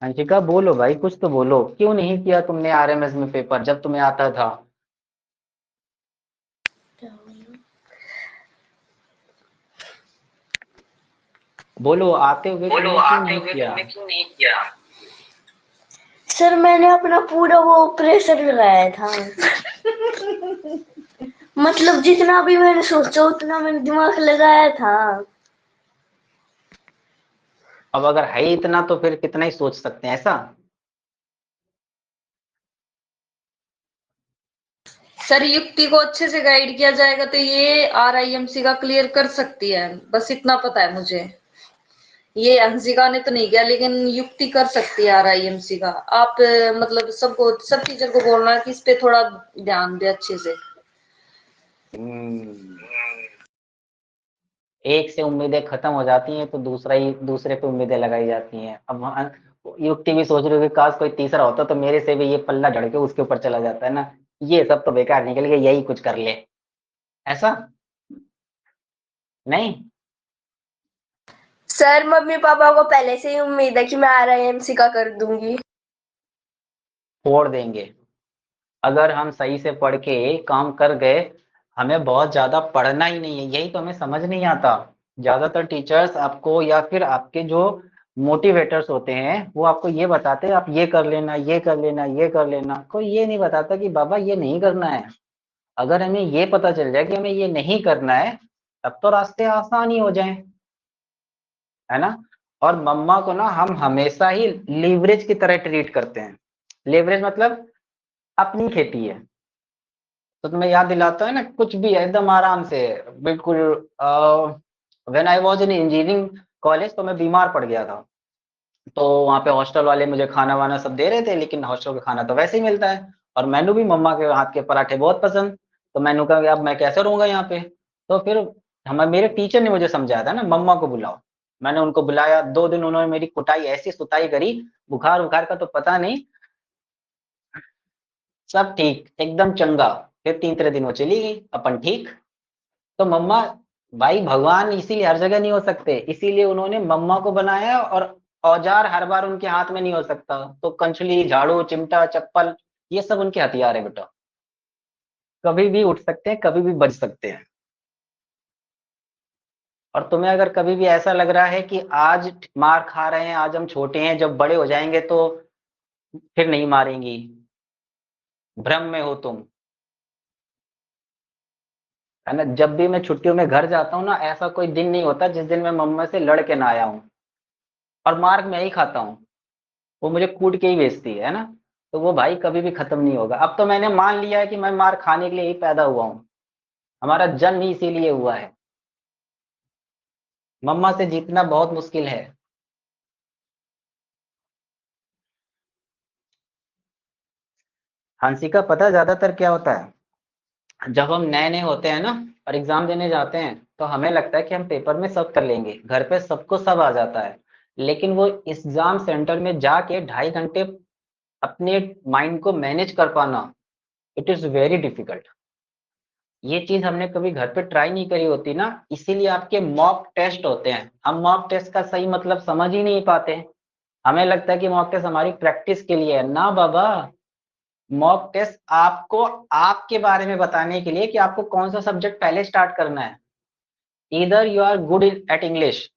Speaker 1: अंशिका बोलो भाई, कुछ तो बोलो, क्यों नहीं किया तुमने आरएमएस में पेपर जब तुम्हें आता था। बोलो, आते हुए तुमने क्यों नहीं किया।
Speaker 3: सर मैंने अपना पूरा वो प्रेशर लगाया था। मतलब जितना भी मैंने सोचा उतना मैंने दिमाग लगाया था।
Speaker 1: अब अगर है इतना तो फिर कितना ही सोच सकते हैं, ऐसा।
Speaker 2: सर युक्ति को अच्छे से गाइड किया जाएगा तो ये RIMC का क्लियर कर सकती है, बस इतना पता है मुझे। ये हंसिका ने तो नहीं किया, लेकिन युक्ति कर सकती है RIMC का। आप मतलब सबको, सब टीचर को बोलना है कि इस पे थोड़ा ध्यान दे अच्छे से।
Speaker 1: एक से उम्मीदें खत्म हो जाती हैं तो दूसरे पे उम्मीदें लगाई जाती हैं। अब युक्ति भी सोच रही होगी काश कोई तीसरा होता तो मेरे से भी ये पल्ला झड़ के उसके ऊपर चला जाता है ना, ये सब तो बेकार निकल गया, यही कुछ कर ले, ऐसा नहीं।
Speaker 3: सर मम्मी पापा को पहले से ही उम्मीद है कि मैं RIMC का कर दूंगी।
Speaker 1: फोड़ देंगे। अगर हम सही से पढ़ के काम कर गए, हमें बहुत ज्यादा पढ़ना ही नहीं है, यही तो हमें समझ नहीं आता। ज्यादातर टीचर्स आपको या फिर आपके जो मोटिवेटर्स होते हैं वो आपको ये बताते हैं आप ये कर लेना, ये कर लेना, ये कर लेना, कोई ये नहीं बताता कि बाबा ये नहीं करना है। अगर हमें ये पता चल जाए कि हमें ये नहीं करना है, तब तो रास्ते आसान ही हो जाएं, है ना। और मम्मा को ना हम हमेशा ही लीवरेज की तरह ट्रीट करते हैं। लेवरेज मतलब अपनी खेती है। तो तुम्हें याद दिलाता है ना, कुछ भी एकदम आराम से, बिल्कुल। When I was in engineering college, तो मैं बीमार पड़ गया था। तो वहाँ पे हॉस्टल वाले मुझे खाना वाना सब दे रहे थे, लेकिन हॉस्टल का खाना तो वैसे ही मिलता है। और मैनू भी मम्मा के हाथ के पराठे बहुत पसंद। तो मैनू कहा कि अब मैं कैसे रहूंगा यहाँ पे। तो फिर हमें मेरे टीचर ने मुझे समझाया था ना, मम्मा को बुलाओ। मैंने उनको बुलाया, 2 दिन उन्होंने मेरी कुटाई ऐसी सुताई करी, बुखार उखार का तो पता नहीं, सब ठीक एकदम चंगा। फिर तीसरे दिन वो चली गई, अपन ठीक। तो मम्मा, भाई भगवान इसीलिए हर जगह नहीं हो सकते, इसीलिए उन्होंने मम्मा को बनाया, और औजार हर बार उनके हाथ में नहीं हो सकता। तो कंचली, झाड़ू, चिमटा, चप्पल, ये सब उनके हथियार है बेटा। कभी भी उठ सकते हैं, कभी भी बच सकते हैं। और तुम्हें अगर कभी भी ऐसा लग रहा है कि आज मार खा रहे हैं, आज हम छोटे हैं, जब बड़े हो जाएंगे तो फिर नहीं मारेंगी, भ्रम में हो तुम, है ना। जब भी मैं छुट्टियों में घर जाता हूँ ना, ऐसा कोई दिन नहीं होता जिस दिन मैं मम्मा से लड़ के ना आया हूँ। और मार मैं ही खाता हूँ, वो मुझे कूट के ही बेचती है ना। तो वो भाई कभी भी खत्म नहीं होगा। अब तो मैंने मान लिया है कि मैं मार खाने के लिए ही पैदा हुआ हूँ, हमारा जन्म ही इसीलिए हुआ है। मम्मा से जीतना बहुत मुश्किल है। हंसी का पता ज्यादातर क्या होता है, जब हम नए नए होते हैं ना और एग्जाम देने जाते हैं, तो हमें लगता है कि हम पेपर में सब कर लेंगे, घर पे सबको सब आ जाता है। लेकिन वो एग्जाम सेंटर में जाके 2.5 घंटे अपने माइंड को मैनेज कर पाना, इट इज वेरी डिफिकल्ट। ये चीज हमने कभी घर पे ट्राई नहीं करी होती ना, इसीलिए आपके मॉक टेस्ट होते हैं। हम मॉक टेस्ट का सही मतलब समझ ही नहीं पाते हैं। हमें लगता है कि मॉक टेस्ट हमारी प्रैक्टिस के लिए है। ना बाबा, मॉक टेस्ट आपको आपके बारे में बताने के लिए कि आपको कौन सा सब्जेक्ट पहले स्टार्ट करना है। Either you are good at English,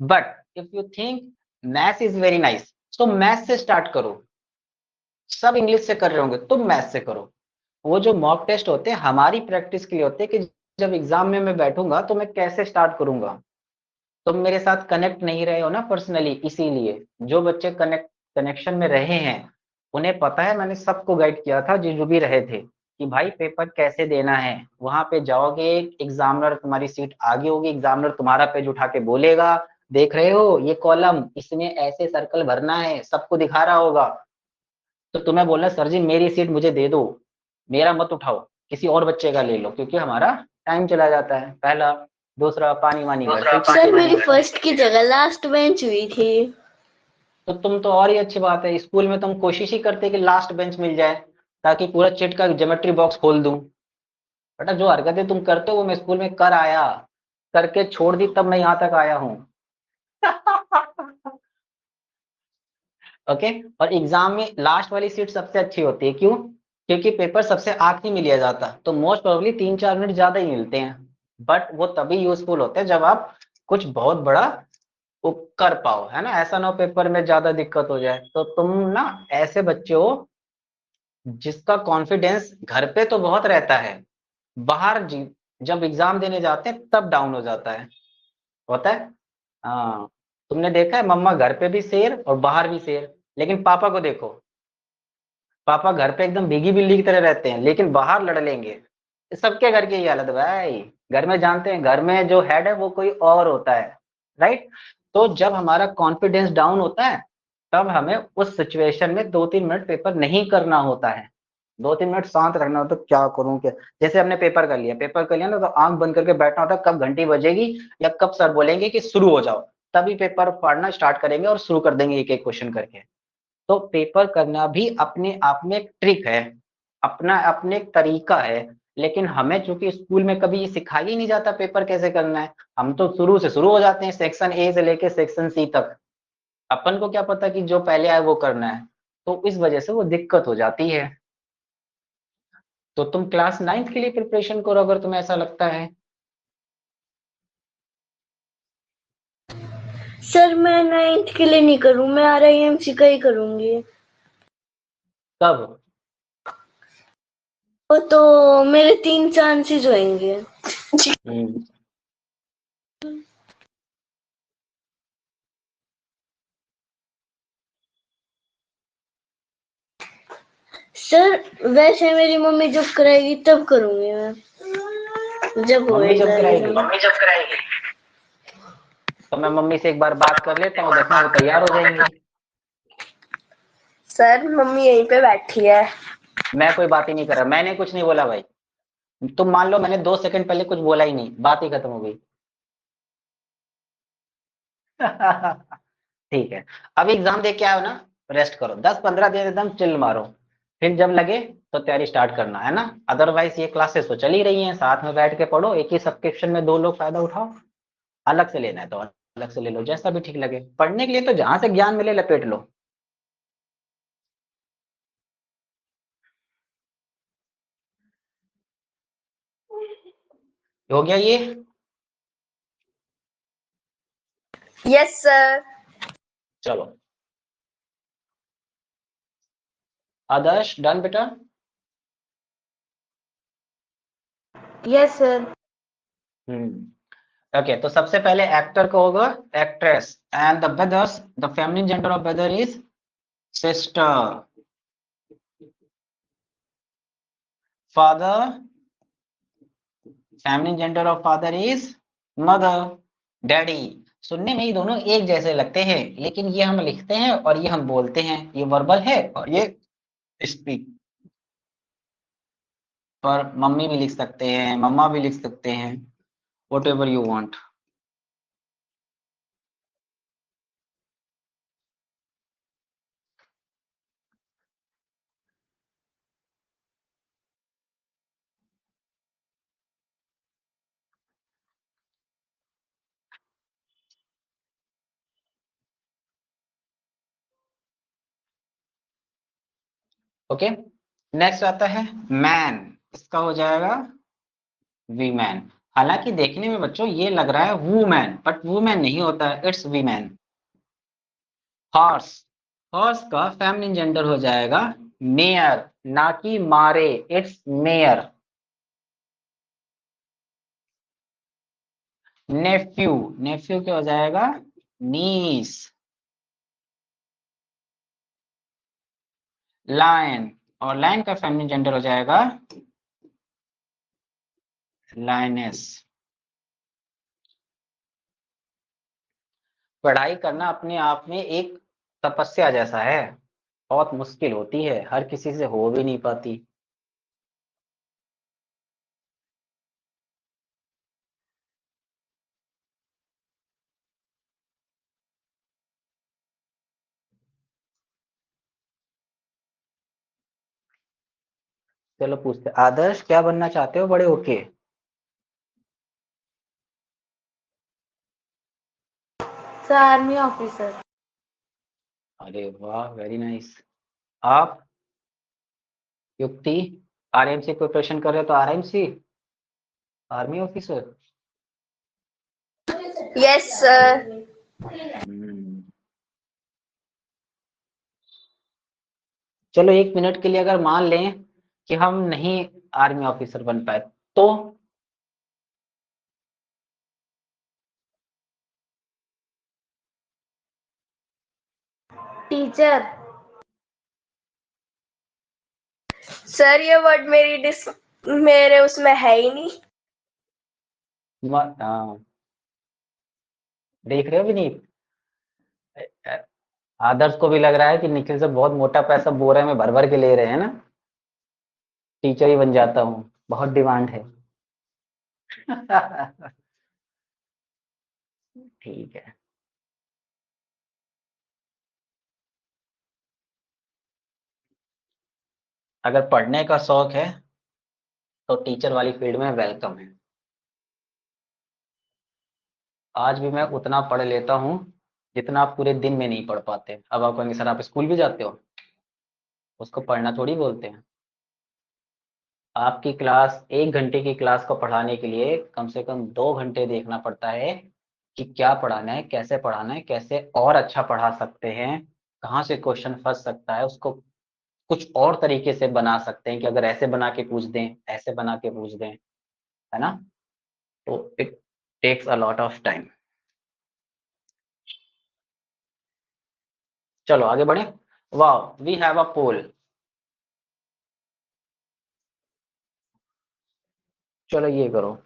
Speaker 1: but if you think maths is very nice, तो मैथ्स से स्टार्ट करो। सब इंग्लिश से कर रहे होंगे, तुम मैथ्स से करो। वो जो मॉक टेस्ट होते हैं हमारी प्रैक्टिस के लिए होते हैं कि जब एग्जाम में मैं बैठूंगा तो मैं कैसे स्टार्ट करूंगा। तुम मेरे साथ कनेक्ट नहीं रहे हो ना पर्सनली, इसीलिए। जो बच्चे कनेक्शन में रहे हैं उन्हें पता है, मैंने सबको गाइड किया था जो भी रहे थे कि भाई पेपर कैसे देना है। वहां पे जाओगे, एग्जामिनर तुम्हारी सीट आगे होगी, एग्जामिनर तुम्हारा पेज उठा के बोलेगा, देख रहे हो ये कॉलम, इसमें ऐसे सर्कल भरना है, सबको दिखा रहा होगा। तो तुम्हें बोलना सर जी मेरी सीट मुझे दे दो, मेरा मत उठाओ, किसी और बच्चे का ले लो, क्योंकि हमारा टाइम चला जाता है। पहला, दूसरा, पानी वानी का ठीक है।
Speaker 3: सर मेरी फर्स्ट की जगह लास्ट बेंच हुई थी।
Speaker 1: तो तुम तो और ही अच्छी बात है, स्कूल में तुम कोशिश ही करते कि लास्ट बेंच मिल जाए ताकि पूरा चिट का ज्योमेट्री बॉक्स खोल दूं। बेटा जो हरकतें तुम करते हो वो मैं स्कूल में कर आया, करके छोड़ दी, तब मैं यहाँ तक आया हूँ। ओके। और एग्जाम में लास्ट वाली सीट सबसे अच्छी होती है, क्यों? क्योंकि पेपर सबसे आखिरी में लिया जाता है, तो मोस्ट प्रोबेबली 3-4 मिनट ज्यादा ही मिलते हैं। बट वो तभी यूजफुल होते हैं जब आप कुछ बहुत बड़ा वो कर पाओ, है ना। ऐसा ना हो पेपर में ज्यादा दिक्कत हो जाए। तो तुम ना ऐसे बच्चे हो जिसका कॉन्फिडेंस घर पे तो बहुत रहता है, बाहर जब एग्जाम देने जाते हैं तब डाउन हो जाता है। होता है। हाँ, तुमने देखा है मम्मा घर पे भी शेर और बाहर भी शेर, लेकिन पापा को देखो, पापा घर पे एकदम भीगी बिल्ली की तरह रहते हैं, लेकिन बाहर लड़ लेंगे। सबके घर की यही हालत है भाई। घर में जानते हैं, घर में जो हेड है वो कोई और होता है, राइट। तो जब हमारा कॉन्फिडेंस डाउन होता है तब हमें उस सिचुएशन में 2-3 मिनट पेपर नहीं करना होता है। 2-3 मिनट शांत रखना होता है, क्या करूं क्या। जैसे हमने पेपर कर लिया ना, तो आंख बंद करके बैठना होता है, कब घंटी बजेगी या कब सर बोलेंगे कि शुरू हो जाओ, तभी पेपर पढ़ना स्टार्ट करेंगे और शुरू कर देंगे एक एक क्वेश्चन करके। तो पेपर करना भी अपने आप में एक ट्रिक है, अपना अपने एक तरीका है। लेकिन हमें चूंकि स्कूल में कभी ये सिखाया ही नहीं जाता पेपर कैसे करना है, हम तो शुरू से शुरू हो जाते हैं, सेक्शन ए से लेके सेक्शन सी तक। अपन को क्या पता कि जो पहले आए वो करना है, तो इस वजह से वो दिक्कत हो जाती है। तो तुम क्लास 9th के लिए प्रिपरेशन करो अगर तुम्हें ऐसा लगता है।
Speaker 3: सर मैं 9th के लिए नहीं करूँ, मैं RIMC का ही करूंगी।
Speaker 1: कब?
Speaker 3: वो तो मेरे 3 चांसेस होंगे। सर वैसे मेरी मम्मी जब कराएगी तब करूंगी मैं, जब
Speaker 1: मम्मी जब
Speaker 3: होएगा
Speaker 1: कराएगी
Speaker 3: एग्जाम।
Speaker 1: तो मैं मम्मी से एक बार बात कर लेता हूँ, देखना वो तैयार हो जाएंगे।
Speaker 3: सर मम्मी यहीं पे बैठी है।
Speaker 1: मैं कोई बात ही नहीं कर रहा, मैंने कुछ नहीं बोला भाई। तुम मान लो मैंने 2 सेकंड पहले कुछ बोला ही नहीं, बात ही खत्म हो गई। ठीक है। अब एग्जाम दे के आओ ना, रेस्ट करो 10-15 दिन, एकदम चिल मारो। फिर जब लगे तो तैयारी स्टार्ट करना है ना। अदरवाइज ये क्लासेस तो चल ही रही हैं, साथ में बैठ के पढ़ो, एक ही सब्सक्रिप्शन में 2 लोग फायदा उठाओ। अलग से लेना है तो अलग से ले लो, जैसा भी ठीक लगे। पढ़ने के लिए तो जहां से ज्ञान मिले लपेट लो। हो गया ये?
Speaker 3: Yes sir.
Speaker 1: चलो आदर्श, डन बेटा?
Speaker 3: Yes sir.
Speaker 1: ओके, तो सबसे पहले एक्टर को होगा actress, and the brothers, the feminine gender of brother is sister. Father, feminine gender of father is mother. Daddy, सुनने में ही दोनों एक जैसे लगते हैं, लेकिन ये हम लिखते हैं और ये हम बोलते हैं, ये वर्बल है और ये स्पीक। पर मम्मी भी लिख सकते हैं, मम्मा भी लिख सकते हैं, what ever you want. Okay, next आता है मैन, इसका हो जाएगा वीमैन। हालांकि देखने में बच्चों ये लग रहा है वूमैन, बट वूमैन नहीं होता है, इट्स वीमैन। हॉर्स, हॉर्स का फेमिनिन जेंडर हो जाएगा मेयर, ना कि मारे, इट्स मेयर। नेफ्यू, नेफ्यू क्या हो जाएगा नीस। लायन, और लायन का फेमिनिन जेंडर हो जाएगा लायनेस। पढ़ाई करना अपने आप में एक तपस्या जैसा है, बहुत मुश्किल होती है, हर किसी से हो भी नहीं पाती। चलो पूछते, आदर्श क्या बनना चाहते हो बड़े होके?
Speaker 3: Sir army officer.
Speaker 1: अरे वाह, वेरी नाइस। आप युक्ति, आरएमसी प्रिपरेशन कर रहे हो तो RMC, army officer.
Speaker 3: Yes sir.
Speaker 1: चलो 1 मिनट के लिए अगर मान लें कि हम नहीं आर्मी ऑफिसर बन पाए तो?
Speaker 3: टीचर। सर ये वर्ड मेरे उसमें है ही नहीं।
Speaker 1: हाँ, देख रहे हो विनीत, आदर्श को भी लग रहा है कि निखिल से बहुत मोटा पैसा बोरे में भर भर के ले रहे हैं ना, टीचर ही बन जाता हूँ, बहुत डिमांड है। ठीक है, अगर पढ़ने का शौक है तो टीचर वाली फील्ड में वेलकम है। आज भी मैं उतना पढ़ लेता हूँ जितना आप पूरे दिन में नहीं पढ़ पाते। अब आप कहेंगे सर आप स्कूल भी जाते हो, उसको पढ़ना थोड़ी बोलते हैं। आपकी क्लास 1 घंटे की क्लास को पढ़ाने के लिए कम से कम 2 घंटे देखना पड़ता है कि क्या पढ़ाना है, कैसे पढ़ाना है, कैसे और अच्छा पढ़ा सकते हैं, कहाँ से क्वेश्चन फंस सकता है, उसको कुछ और तरीके से बना सकते हैं कि अगर ऐसे बना के पूछ दें, ऐसे बना के पूछ दें, है ना? तो it takes a lot of time. चलो आगे बढ़े। वाह, वी हैव अ पोल। चलो ये करो।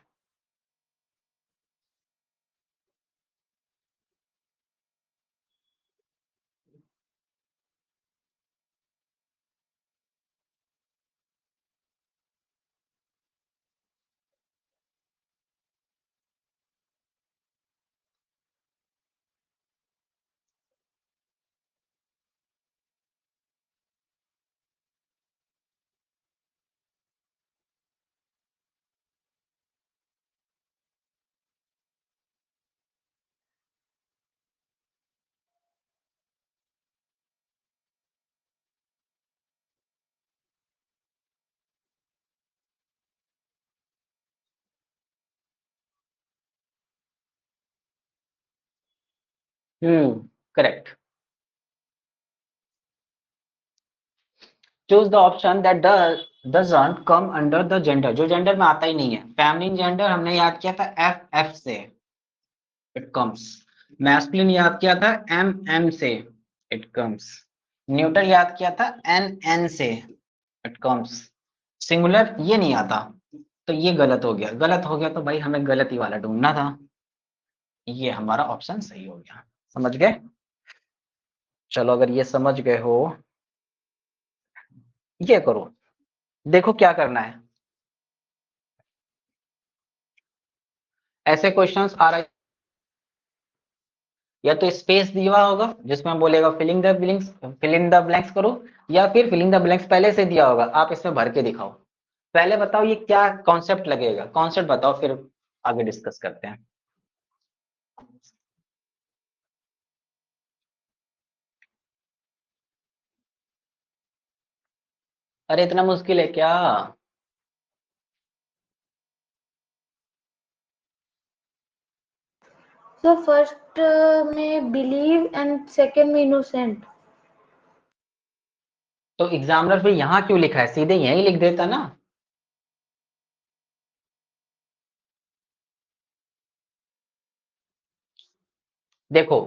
Speaker 1: Correct. Choose the option that doesn't come under the gender, जो जेंडर में आता ही नहीं है। फेमिनिन जेंडर हमने याद किया था एफ एफ से, इट कम्स। मैस्कुलिन याद किया था एम एम से, इट कम्स। न्यूटर याद किया था एन एन से, इट कम्स। सिंगुलर ये नहीं आता, तो ये गलत हो गया। गलत हो गया तो भाई हमें गलत ही वाला ढूंढना था। ये हमारा ऑप्शन सही हो गया। समझ गए? चलो अगर ये समझ गए हो, ये करो, देखो क्या करना है। ऐसे क्वेश्चंस आ रहे, या तो स्पेस दिया होगा जिसमें बोलेगा filling the blanks, fill in the blanks करो, या फिर फिलिंग द ब्लैंक्स पहले से दिया होगा, आप इसमें भर के दिखाओ। पहले बताओ ये क्या कॉन्सेप्ट लगेगा, कॉन्सेप्ट बताओ, फिर आगे डिस्कस करते हैं। अरे इतना मुश्किल है क्या?
Speaker 3: तो फर्स्ट में बिलीव एंड सेकंड में इनोसेंट।
Speaker 1: तो एग्जामिनर फिर यहाँ क्यों लिखा है, सीधे यही लिख देता ना। देखो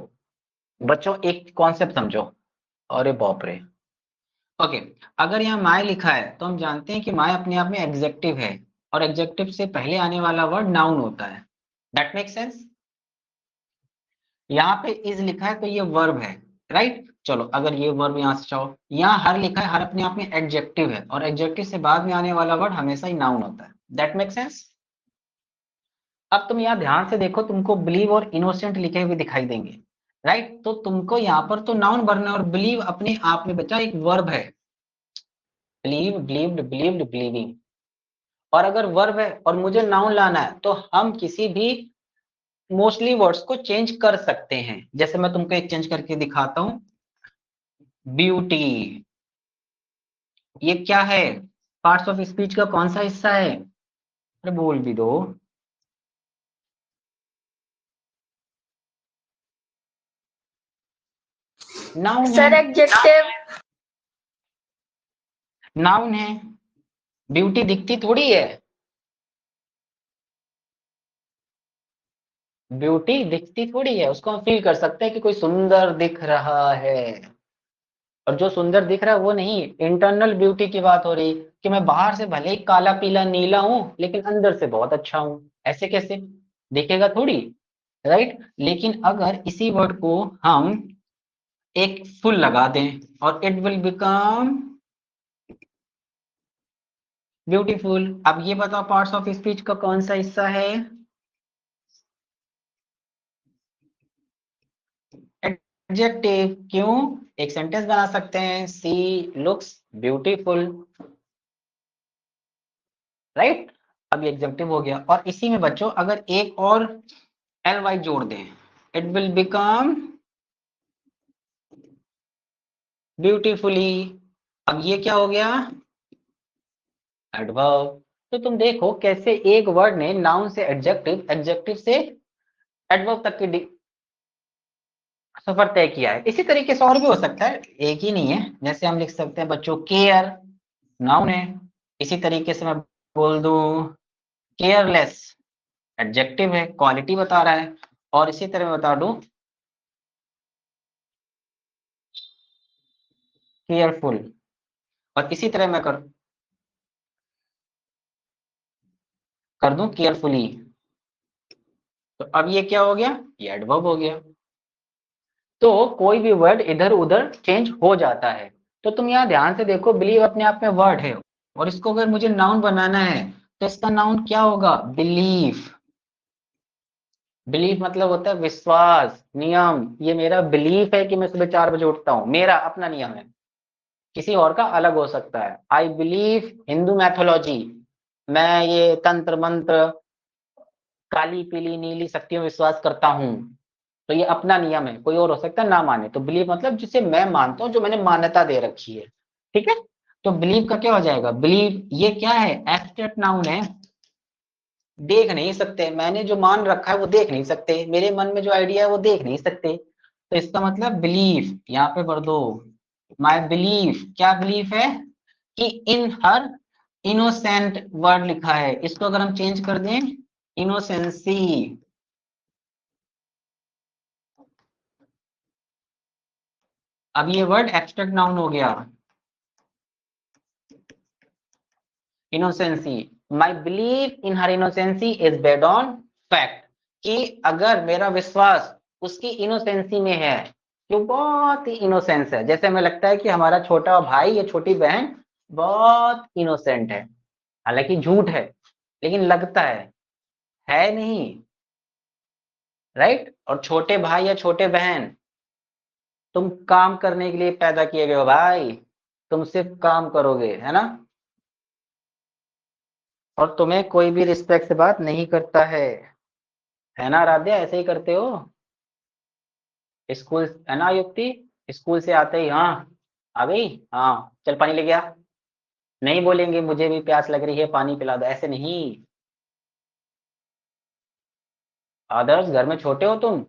Speaker 1: बच्चों एक कॉन्सेप्ट समझो। अरे बाप रे। ओके, अगर यहाँ माय लिखा है तो हम जानते हैं कि माय अपने आप में एडजेक्टिव है, और एडजेक्टिव से पहले आने वाला वर्ड नाउन होता है। That make sense. यहाँ पे इज लिखा है तो ये वर्ब है, राइट। चलो अगर ये वर्ब यहाँ से चाहो, यहाँ हर लिखा है, हर अपने आप में एडजेक्टिव है, और एडजेक्टिव से बाद में आने वाला वर्ड हमेशा ही नाउन होता है। That make sense. अब तुम यहाँ ध्यान से देखो, तुमको बिलीव और इनोसेंट लिखे हुए दिखाई देंगे, राइट। तो तुमको यहाँ पर तो नाउन भरना है, और बिलीव अपने आप में बच्चा एक वर्ब है। Believe, believed, believed, believing. और अगर वर्ब है और मुझे नाउन लाना है तो हम किसी भी मोस्टली वर्ड्स को चेंज कर सकते हैं। जैसे मैं तुमको एक चेंज करके दिखाता हूं। ब्यूटी, ये क्या है? पार्ट्स ऑफ स्पीच का कौन सा हिस्सा है? अरे बोल भी दो। नाउन है।
Speaker 3: Sir adjective.
Speaker 1: नाउन है। ब्यूटी दिखती थोड़ी है। ब्यूटी दिखती थोड़ी है, उसको हम फील कर सकते हैं कि कोई सुंदर दिख रहा है। और जो सुंदर दिख रहा है वो नहीं, इंटरनल ब्यूटी की बात हो रही, कि मैं बाहर से भले ही काला पीला नीला हूं लेकिन अंदर से बहुत अच्छा हूं। ऐसे कैसे दिखेगा थोड़ी, राइट। लेकिन अगर इसी वर्ड को हम एक फुल लगा दें और इट विल बिकम ब्यूटीफुल। अब ये बताओ पार्ट्स ऑफ स्पीच का कौन सा हिस्सा है? एडजेक्टिव। क्यों? एक सेंटेंस बना सकते हैं, सी लुक्स ब्यूटीफुल, राइट। अब ये एडजेक्टिव हो गया, और इसी में बच्चों अगर एक और एल वाई जोड़ दें, इट विल बिकम ब्यूटीफुली। अब ये क्या हो गया? एडवर्ब। तो तुम देखो कैसे एक वर्ड ने नाउन से एडजेक्टिव, एडजेक्टिव से एडवर्ब तक की सफर तय किया है। इसी तरीके से और भी हो सकता है, एक ही नहीं है। जैसे हम लिख सकते हैं बच्चों केयर, नाउन है। इसी तरीके से मैं बोल दूं केयरलेस, एडजेक्टिव है, क्वालिटी बता रहा है। और इसी तरह मैं बता दूं केयरफुल, और इसी तरह मैं कर दूं केयरफुली। तो अब ये क्या हो गया? ये एडवर्ब हो गया। तो कोई भी वर्ड इधर उधर चेंज हो जाता है। तो तुम यहाँ ध्यान से देखो, बिलीव अपने आप में वर्ड है, और इसको अगर मुझे नाउन बनाना है तो इसका नाउन क्या होगा? बिलीव। बिलीफ मतलब होता है विश्वास, नियम। ये मेरा बिलीफ है कि मैं सुबह 4 बजे उठता हूँ, मेरा अपना नियम है। किसी और का अलग हो सकता है। आई बिलीव हिंदू मैथोलॉजी, मैं ये तंत्र मंत्र, काली पीली नीली शक्तियों में विश्वास करता हूँ। तो ये अपना नियम है, कोई और हो सकता है ना माने। तो बिलीव मतलब जिसे मैं मानता हूँ, जो मैंने मान्यता दे रखी है, ठीक है। तो बिलीव का क्या हो जाएगा? बिलीव ये क्या है? एब्स्ट्रैक्ट नाउन है। देख नहीं सकते, मैंने जो मान रखा है वो देख नहीं सकते, मेरे मन में जो आइडिया है वो देख नहीं सकते। तो इसका मतलब बिलीफ यहाँ पे भर दो। माई बिलीफ, क्या बिलीफ है? कि इन हर इनोसेंट वर्ड लिखा है, इसको अगर हम चेंज कर दें इनोसेंसी। अब ये वर्ड एब्स्ट्रैक्ट नाउन हो गया, innocency. My believe in her innocency is based on fact, कि अगर मेरा विश्वास उसकी इनोसेंसी में है, जो बहुत ही इनोसेंस है। जैसे हमें लगता है कि हमारा छोटा भाई या छोटी बहन बहुत इनोसेंट है, हालांकि झूठ है, लेकिन लगता है नहीं, राइट। और छोटे भाई या छोटे बहन, तुम काम करने के लिए पैदा किए गए हो भाई, तुम सिर्फ काम करोगे, है ना। और तुम्हें कोई भी रिस्पेक्ट से बात नहीं करता है ना आराध्या, ऐसे ही करते हो। स्कूल है ना युक्ति, स्कूल से आते ही हाँ आ गई, हाँ चल पानी ले गया, नहीं बोलेंगे मुझे भी प्यास लग रही है पानी पिला दो, ऐसे नहीं। आदर्श, घर में छोटे हो तुम?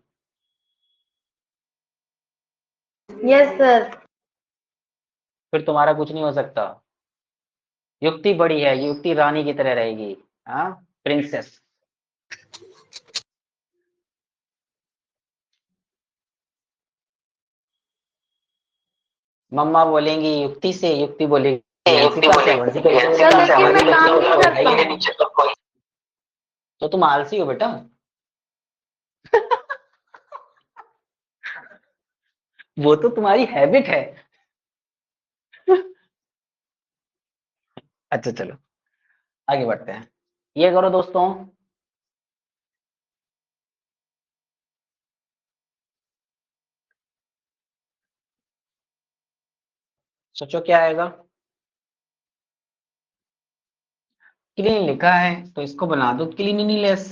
Speaker 3: Yes sir.
Speaker 1: फिर तुम्हारा कुछ नहीं हो सकता। युक्ति बड़ी है, युक्ति रानी की तरह रहेगी। हाँ, प्रिंसेस। मम्मा बोलेंगी युक्ति से, युक्ति बोलेगी
Speaker 2: युक्ति
Speaker 1: वंशिका से,
Speaker 2: बोलेगी
Speaker 1: वंशिका बोलेगी
Speaker 3: सर
Speaker 1: नीचा,
Speaker 3: लेकिन मैं
Speaker 1: वंशिका
Speaker 3: काम
Speaker 1: बोलेगी
Speaker 3: नहीं
Speaker 1: ऊपर,
Speaker 3: करता
Speaker 1: है ये
Speaker 3: हूँ।
Speaker 1: नीचे। तो तुम आलसी हो बेटा। वो तो तुम्हारी हैबिट है। अच्छा चलो, आगे बढ़ते हैं। ये करो दोस्तों, सोचो क्या आएगा। क्लीन लिखा है तो इसको बना दो cleanliness.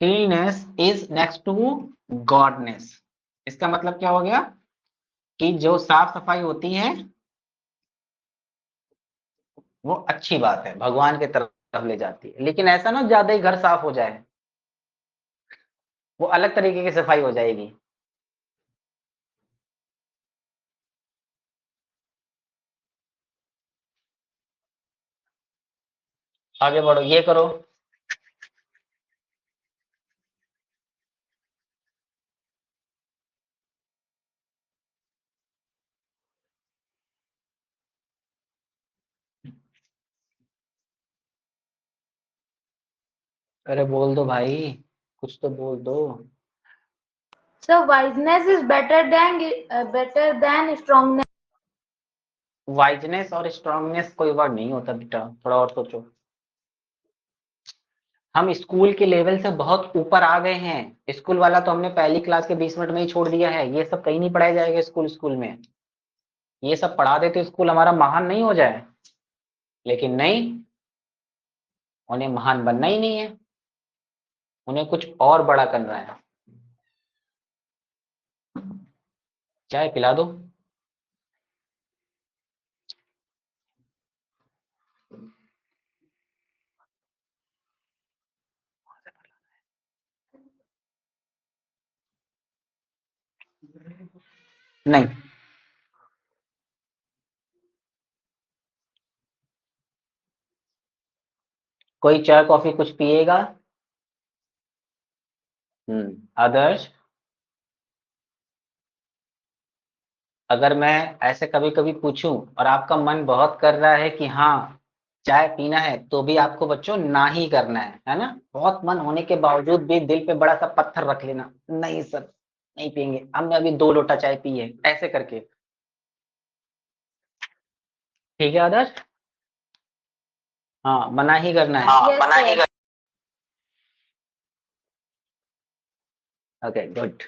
Speaker 1: Cleanliness is next to godliness. इसका मतलब क्या हो गया कि जो साफ सफाई होती है वो अच्छी बात है, भगवान की तरफ ले जाती है। लेकिन ऐसा ना ज्यादा ही घर साफ हो जाए, वो अलग तरीके की सफाई हो जाएगी। आगे बढ़ो, ये करो। अरे बोल दो भाई, कुछ तो बोल दो।
Speaker 3: Sir वाइजनेस is better than strongness.
Speaker 1: वाइजनेस और स्ट्रांगनेस कोई वर्ड नहीं होता बेटा, थोड़ा और सोचो। हम स्कूल के लेवल से बहुत ऊपर आ गए हैं। स्कूल वाला तो हमने पहली क्लास के 20 मिनट में ही छोड़ दिया है। ये सब कहीं नहीं पढ़ाया जाएगा स्कूल स्कूल में। ये सब पढ़ा देते स्कूल हमारा महान नहीं हो जाए। लेकिन नहीं, उन्हें महान बनना ही नहीं है, उन्हें कुछ और बड़ा करना है। चाय पिला दो। नहीं, कोई चाय कॉफी कुछ पिएगा? आदर्श, अगर मैं ऐसे कभी कभी पूछूं और आपका मन बहुत कर रहा है कि हाँ चाय पीना है, तो भी आपको बच्चों ना ही करना है ना? बहुत मन होने के बावजूद भी दिल पे बड़ा सा पत्थर रख लेना, नहीं सर नहीं पियेंगे, हमने अभी 2 लोटा चाय पी है, ऐसे करके। ठीक है आदर्श? हाँ, मना ही करना है।
Speaker 2: हाँ मना ही कर।
Speaker 1: Okay good.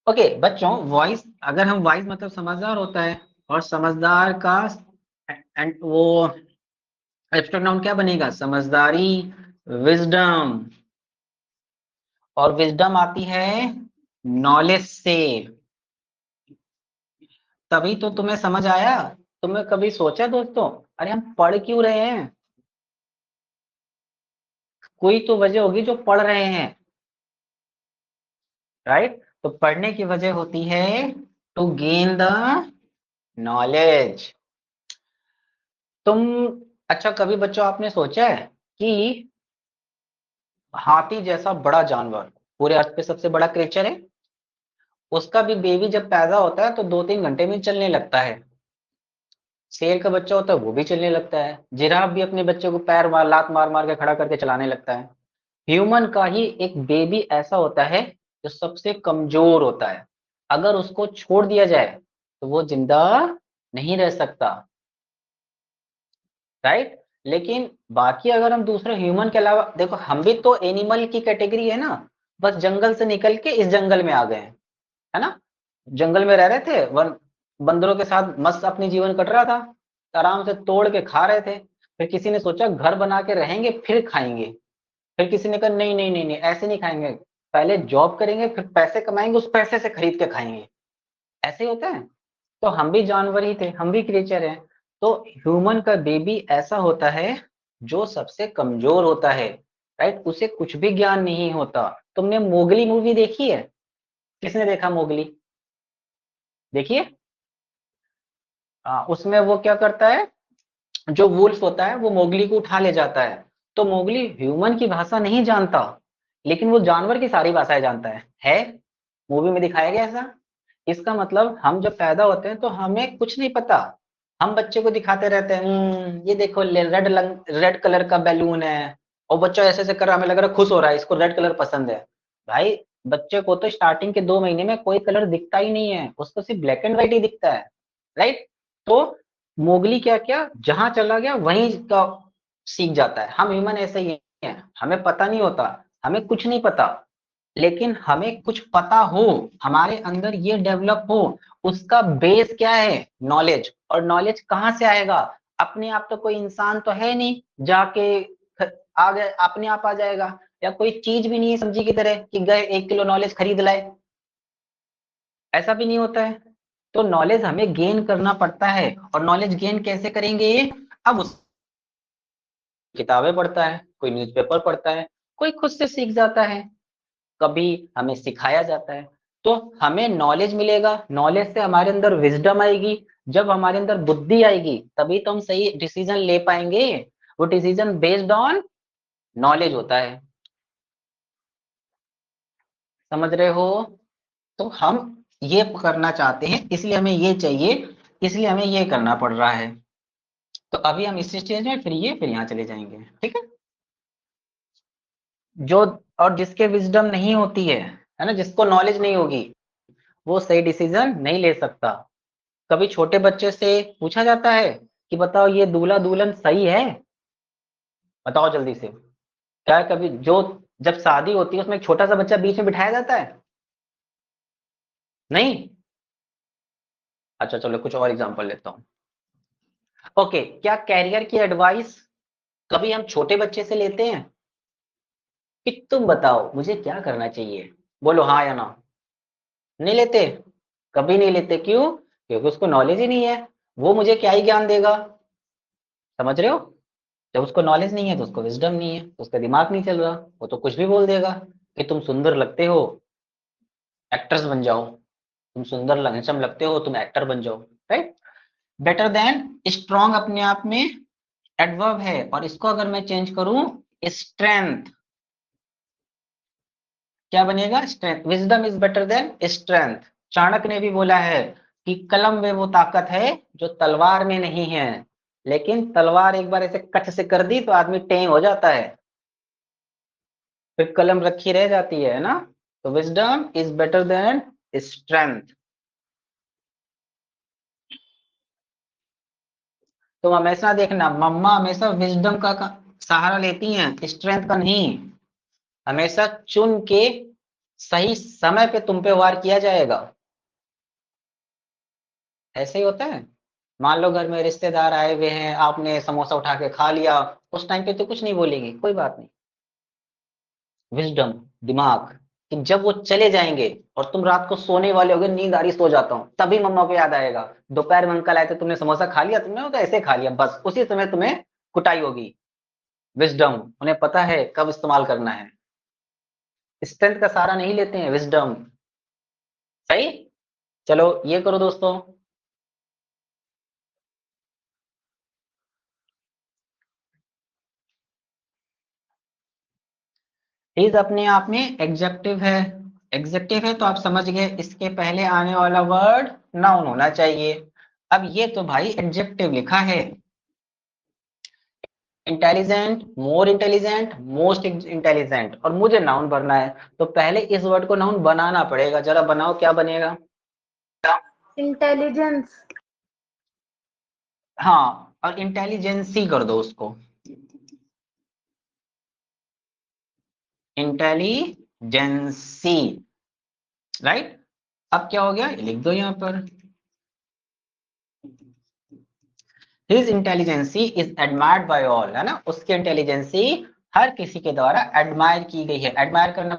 Speaker 1: ओके बच्चों, वॉइस, अगर हम वाइज मतलब समझदार होता है, और समझदार का एंड वो एब्स्ट्रैक्ट नाउन क्या बनेगा? समझदारी, विजडम। और विजडम आती है नॉलेज से। तभी तो तुम्हें समझ आया। तुम्हें कभी सोचा दोस्तों, अरे हम पढ़ क्यों रहे हैं? कोई तो वजह होगी जो पढ़ रहे हैं, राइट? तो पढ़ने की वजह होती है टू गेन द नॉलेज। तुम, अच्छा कभी बच्चों आपने सोचा है कि हाथी जैसा बड़ा जानवर, पूरे अर्थ पे सबसे बड़ा क्रिएचर है, उसका भी बेबी जब पैदा होता है तो 2-3 घंटे में चलने लगता है। शेर का बच्चा होता है वो भी चलने लगता है। जिराफ भी अपने बच्चे को पैर मार लात मार मार के खड़ा करके चलाने लगता है। ह्यूमन का ही एक बेबी ऐसा होता है जो सबसे कमजोर होता है। अगर उसको छोड़ दिया जाए तो वो जिंदा नहीं रह सकता, राइट? लेकिन बाकी अगर हम दूसरे ह्यूमन के अलावा देखो, हम भी तो एनिमल की कैटेगरी है ना, बस जंगल से निकल के इस जंगल में आ गए हैं, है ना? जंगल में रह रहे थे, वन बंदरों के साथ मस्त अपनी जीवन कट रहा था, आराम से तोड़ के खा रहे थे। फिर किसी ने सोचा घर बना के रहेंगे फिर खाएंगे। फिर किसी ने कहा नहीं नहीं नहीं नहीं, ऐसे नहीं खाएंगे, पहले जॉब करेंगे फिर पैसे कमाएंगे, उस पैसे से खरीद के खाएंगे। ऐसे ही होता है। तो हम भी जानवर ही थे, हम भी क्रिएचर हैं। तो ह्यूमन का बेबी ऐसा होता है जो सबसे कमजोर होता है, राइट, उसे कुछ भी ज्ञान नहीं होता। तुमने मोगली मूवी देखी है? किसने देखा मोगली? देखिए, उसमें वो क्या करता है, जो वुल्फ होता है वो मोगली को उठा ले जाता है। तो मोगली ह्यूमन की भाषा नहीं जानता, लेकिन वो जानवर की सारी भाषाएं जानता है? मूवी में दिखाया गया ऐसा। इसका मतलब हम जब पैदा होते हैं तो हमें कुछ नहीं पता, हम बच्चे को दिखाते रहते हैं, ये देखो रेड कलर का बैलून है, और बच्चा ऐसे ऐसे कर रहा है, हमें लग रहा है खुश हो रहा है, इसको रेड कलर पसंद है। भाई, बच्चे को तो स्टार्टिंग के 2 महीने में कोई कलर दिखता ही नहीं है, उसको सिर्फ ब्लैक एंड व्हाइट ही दिखता है, राइट। तो मोगली क्या क्या जहां चला गया वहीं का सीख जाता है। हम ह्यूमन ऐसे ही हैं, हमें पता नहीं होता, हमें कुछ नहीं पता, लेकिन हमें कुछ पता हो, हमारे अंदर ये डेवलप हो, उसका बेस क्या है? नॉलेज। और नॉलेज कहाँ से आएगा? अपने आप तो कोई इंसान तो है नहीं जाके आ गए अपने आप आ जाएगा, या कोई चीज भी नहीं है सब्जी की तरह कि गए 1 किलो नॉलेज खरीद लाए, ऐसा भी नहीं होता है। तो नॉलेज हमें गेन करना पड़ता है। और नॉलेज गेन कैसे करेंगे? अब उस किताबें पढ़ता है, कोई न्यूज़पेपर पढ़ता है, कोई खुद से सीख जाता है, कभी हमें सिखाया जाता है। तो हमें नॉलेज मिलेगा, नॉलेज से हमारे अंदर विजडम आएगी, जब हमारे अंदर बुद्धि आएगी तभी तो हम सही डिसीजन ले पाएंगे। वो डिसीजन बेस्ड ऑन नॉलेज होता है, समझ रहे हो? तो हम ये करना चाहते हैं, इसलिए हमें ये चाहिए, इसलिए हमें ये करना पड़ रहा है। तो अभी हम इस स्टेज में, फिर यहाँ चले जाएंगे, ठीक है। जो और जिसके विजडम नहीं होती है ना, जिसको नॉलेज नहीं होगी, वो सही डिसीजन नहीं ले सकता। कभी छोटे बच्चे से पूछा जाता है कि बताओ ये दूल्हा दुल्हन सही है, बताओ जल्दी से। क्या कभी जो जब शादी होती है उसमें एक छोटा सा बच्चा बीच में बिठाया जाता है? नहीं। अच्छा चलो कुछ और एग्जांपल लेता हूँ। ओके, क्या कैरियर की एडवाइस कभी हम छोटे बच्चे से लेते हैं कि तुम बताओ मुझे क्या करना चाहिए, बोलो हाँ या ना? नहीं लेते, कभी नहीं लेते। क्यों? क्योंकि उसको नॉलेज ही नहीं है, वो मुझे क्या ही ज्ञान देगा, समझ रहे हो? जब उसको नॉलेज नहीं है तो उसको विजडम नहीं है, तो उसका दिमाग नहीं चल रहा, वो तो कुछ भी बोल देगा कि तुम सुंदर लगते हो, एक्ट्रेस बन जाओ, तुम सुंदर हैंडसम लगते हो, तुम एक्टर बन जाओ, राइट। बेटर देन, स्ट्रॉन्ग अपने आप में एडवर्ब है, और इसको अगर मैं चेंज करूं स्ट्रेंथ, क्या बनेगा? Strength. Wisdom is better than strength. Chanakya ने भी बोला है कि कलम में वो ताकत है जो तलवार में नहीं है, लेकिन तलवार एक बार ऐसे कट से कर दी तो आदमी टें हो जाता है, फिर कलम रखी रह जाती है ना। तो wisdom is better than strength. तो हमेशा देखना, मम्मा हमेशा विजडम का सहारा लेती हैं, स्ट्रेंथ का नहीं। हमेशा चुन के सही समय पे तुम पे वार किया जाएगा, ऐसे ही होता है। मान लो घर में रिश्तेदार आए हुए हैं, आपने समोसा उठा के खा लिया, उस टाइम पे तो कुछ नहीं बोलेगी, कोई बात नहीं। विजडम, दिमाग, कि जब वो चले जाएंगे और तुम रात को सोने वाले होगे, नींद आ रही सो जाता हूँ, तभी मम्मा को याद आएगा दोपहर में अंकल आए थे, तुमने समोसा खा लिया, तुमने तो ऐसे खा लिया, बस उसी समय तुम्हें कुटाई होगी। विजडम, उन्हें पता है कब इस्तेमाल करना है। स्ट्रेंथ का सहारा नहीं लेते हैं, विजडम। सही। चलो ये करो दोस्तों। इज अपने आप में एग्जेक्टिव है, एग्जेक्टिव है तो आप समझ गए, इसके पहले आने वाला वर्ड नाउन होना चाहिए। अब ये तो भाई एडजेक्टिव लिखा है, intelligent, more intelligent, most intelligent, और मुझे नाउन भरना है, तो पहले इस वर्ड को नाउन बनाना पड़ेगा। जरा बनाओ, क्या बनेगा?
Speaker 3: इंटेलिजेंस।
Speaker 1: हाँ, और इंटेलिजेंसी कर दो उसको, इंटेलिजेंसी, राइट। अब क्या हो गया, लिख दो यहाँ पर, his intelligence is admired by all, है ना, उसकी इंटेलिजेंसी हर किसी के द्वारा एडमायर की गई है। एडमायर करना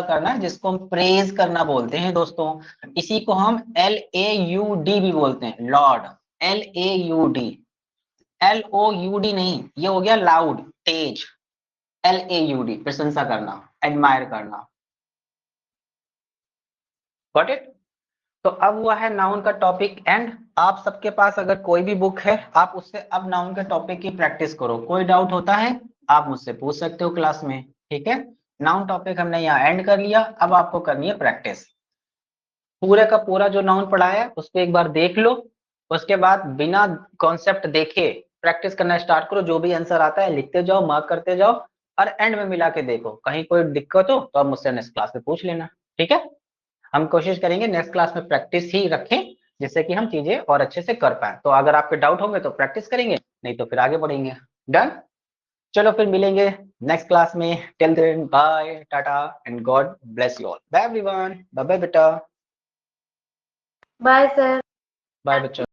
Speaker 1: करना है, जिसको हम प्रेज करना बोलते हैं दोस्तों। इसी को हम LAUD भी बोलते हैं, लॉर्ड, LAUD, LOUD नहीं, ये हो गया लाउड, तेज, LAUD, प्रशंसा करना, एडमायर करना। Got it? तो अब हुआ है नाउन का टॉपिक एंड। आप सबके पास अगर कोई भी बुक है, आप उससे अब नाउन के टॉपिक की प्रैक्टिस करो। कोई डाउट होता है आप मुझसे पूछ सकते हो क्लास में, ठीक है। नाउन टॉपिक हमने यहाँ एंड कर लिया, अब आपको करनी है प्रैक्टिस। पूरे का पूरा जो नाउन पढ़ा है उसको एक बार देख लो, उसके बाद बिना कॉन्सेप्ट देखे प्रैक्टिस करना स्टार्ट करो। जो भी आंसर आता है लिखते जाओ, मार्क करते जाओ, और एंड में मिला के देखो। कहीं कोई दिक्कत हो तो आप मुझसे नेक्स्ट क्लास में पूछ लेना, ठीक है। हम कोशिश करेंगे नेक्स्ट क्लास में प्रैक्टिस ही रखें, जिससे कि हम चीजें और अच्छे से कर पाए। तो अगर आपके डाउट होंगे तो प्रैक्टिस करेंगे, नहीं तो फिर आगे बढ़ेंगे। डन? चलो फिर मिलेंगे नेक्स्ट क्लास में। Till then bye, tata and God bless you all. Bye everyone, bye bye बेटा,
Speaker 3: बाय सर।
Speaker 1: बाय बच्चों।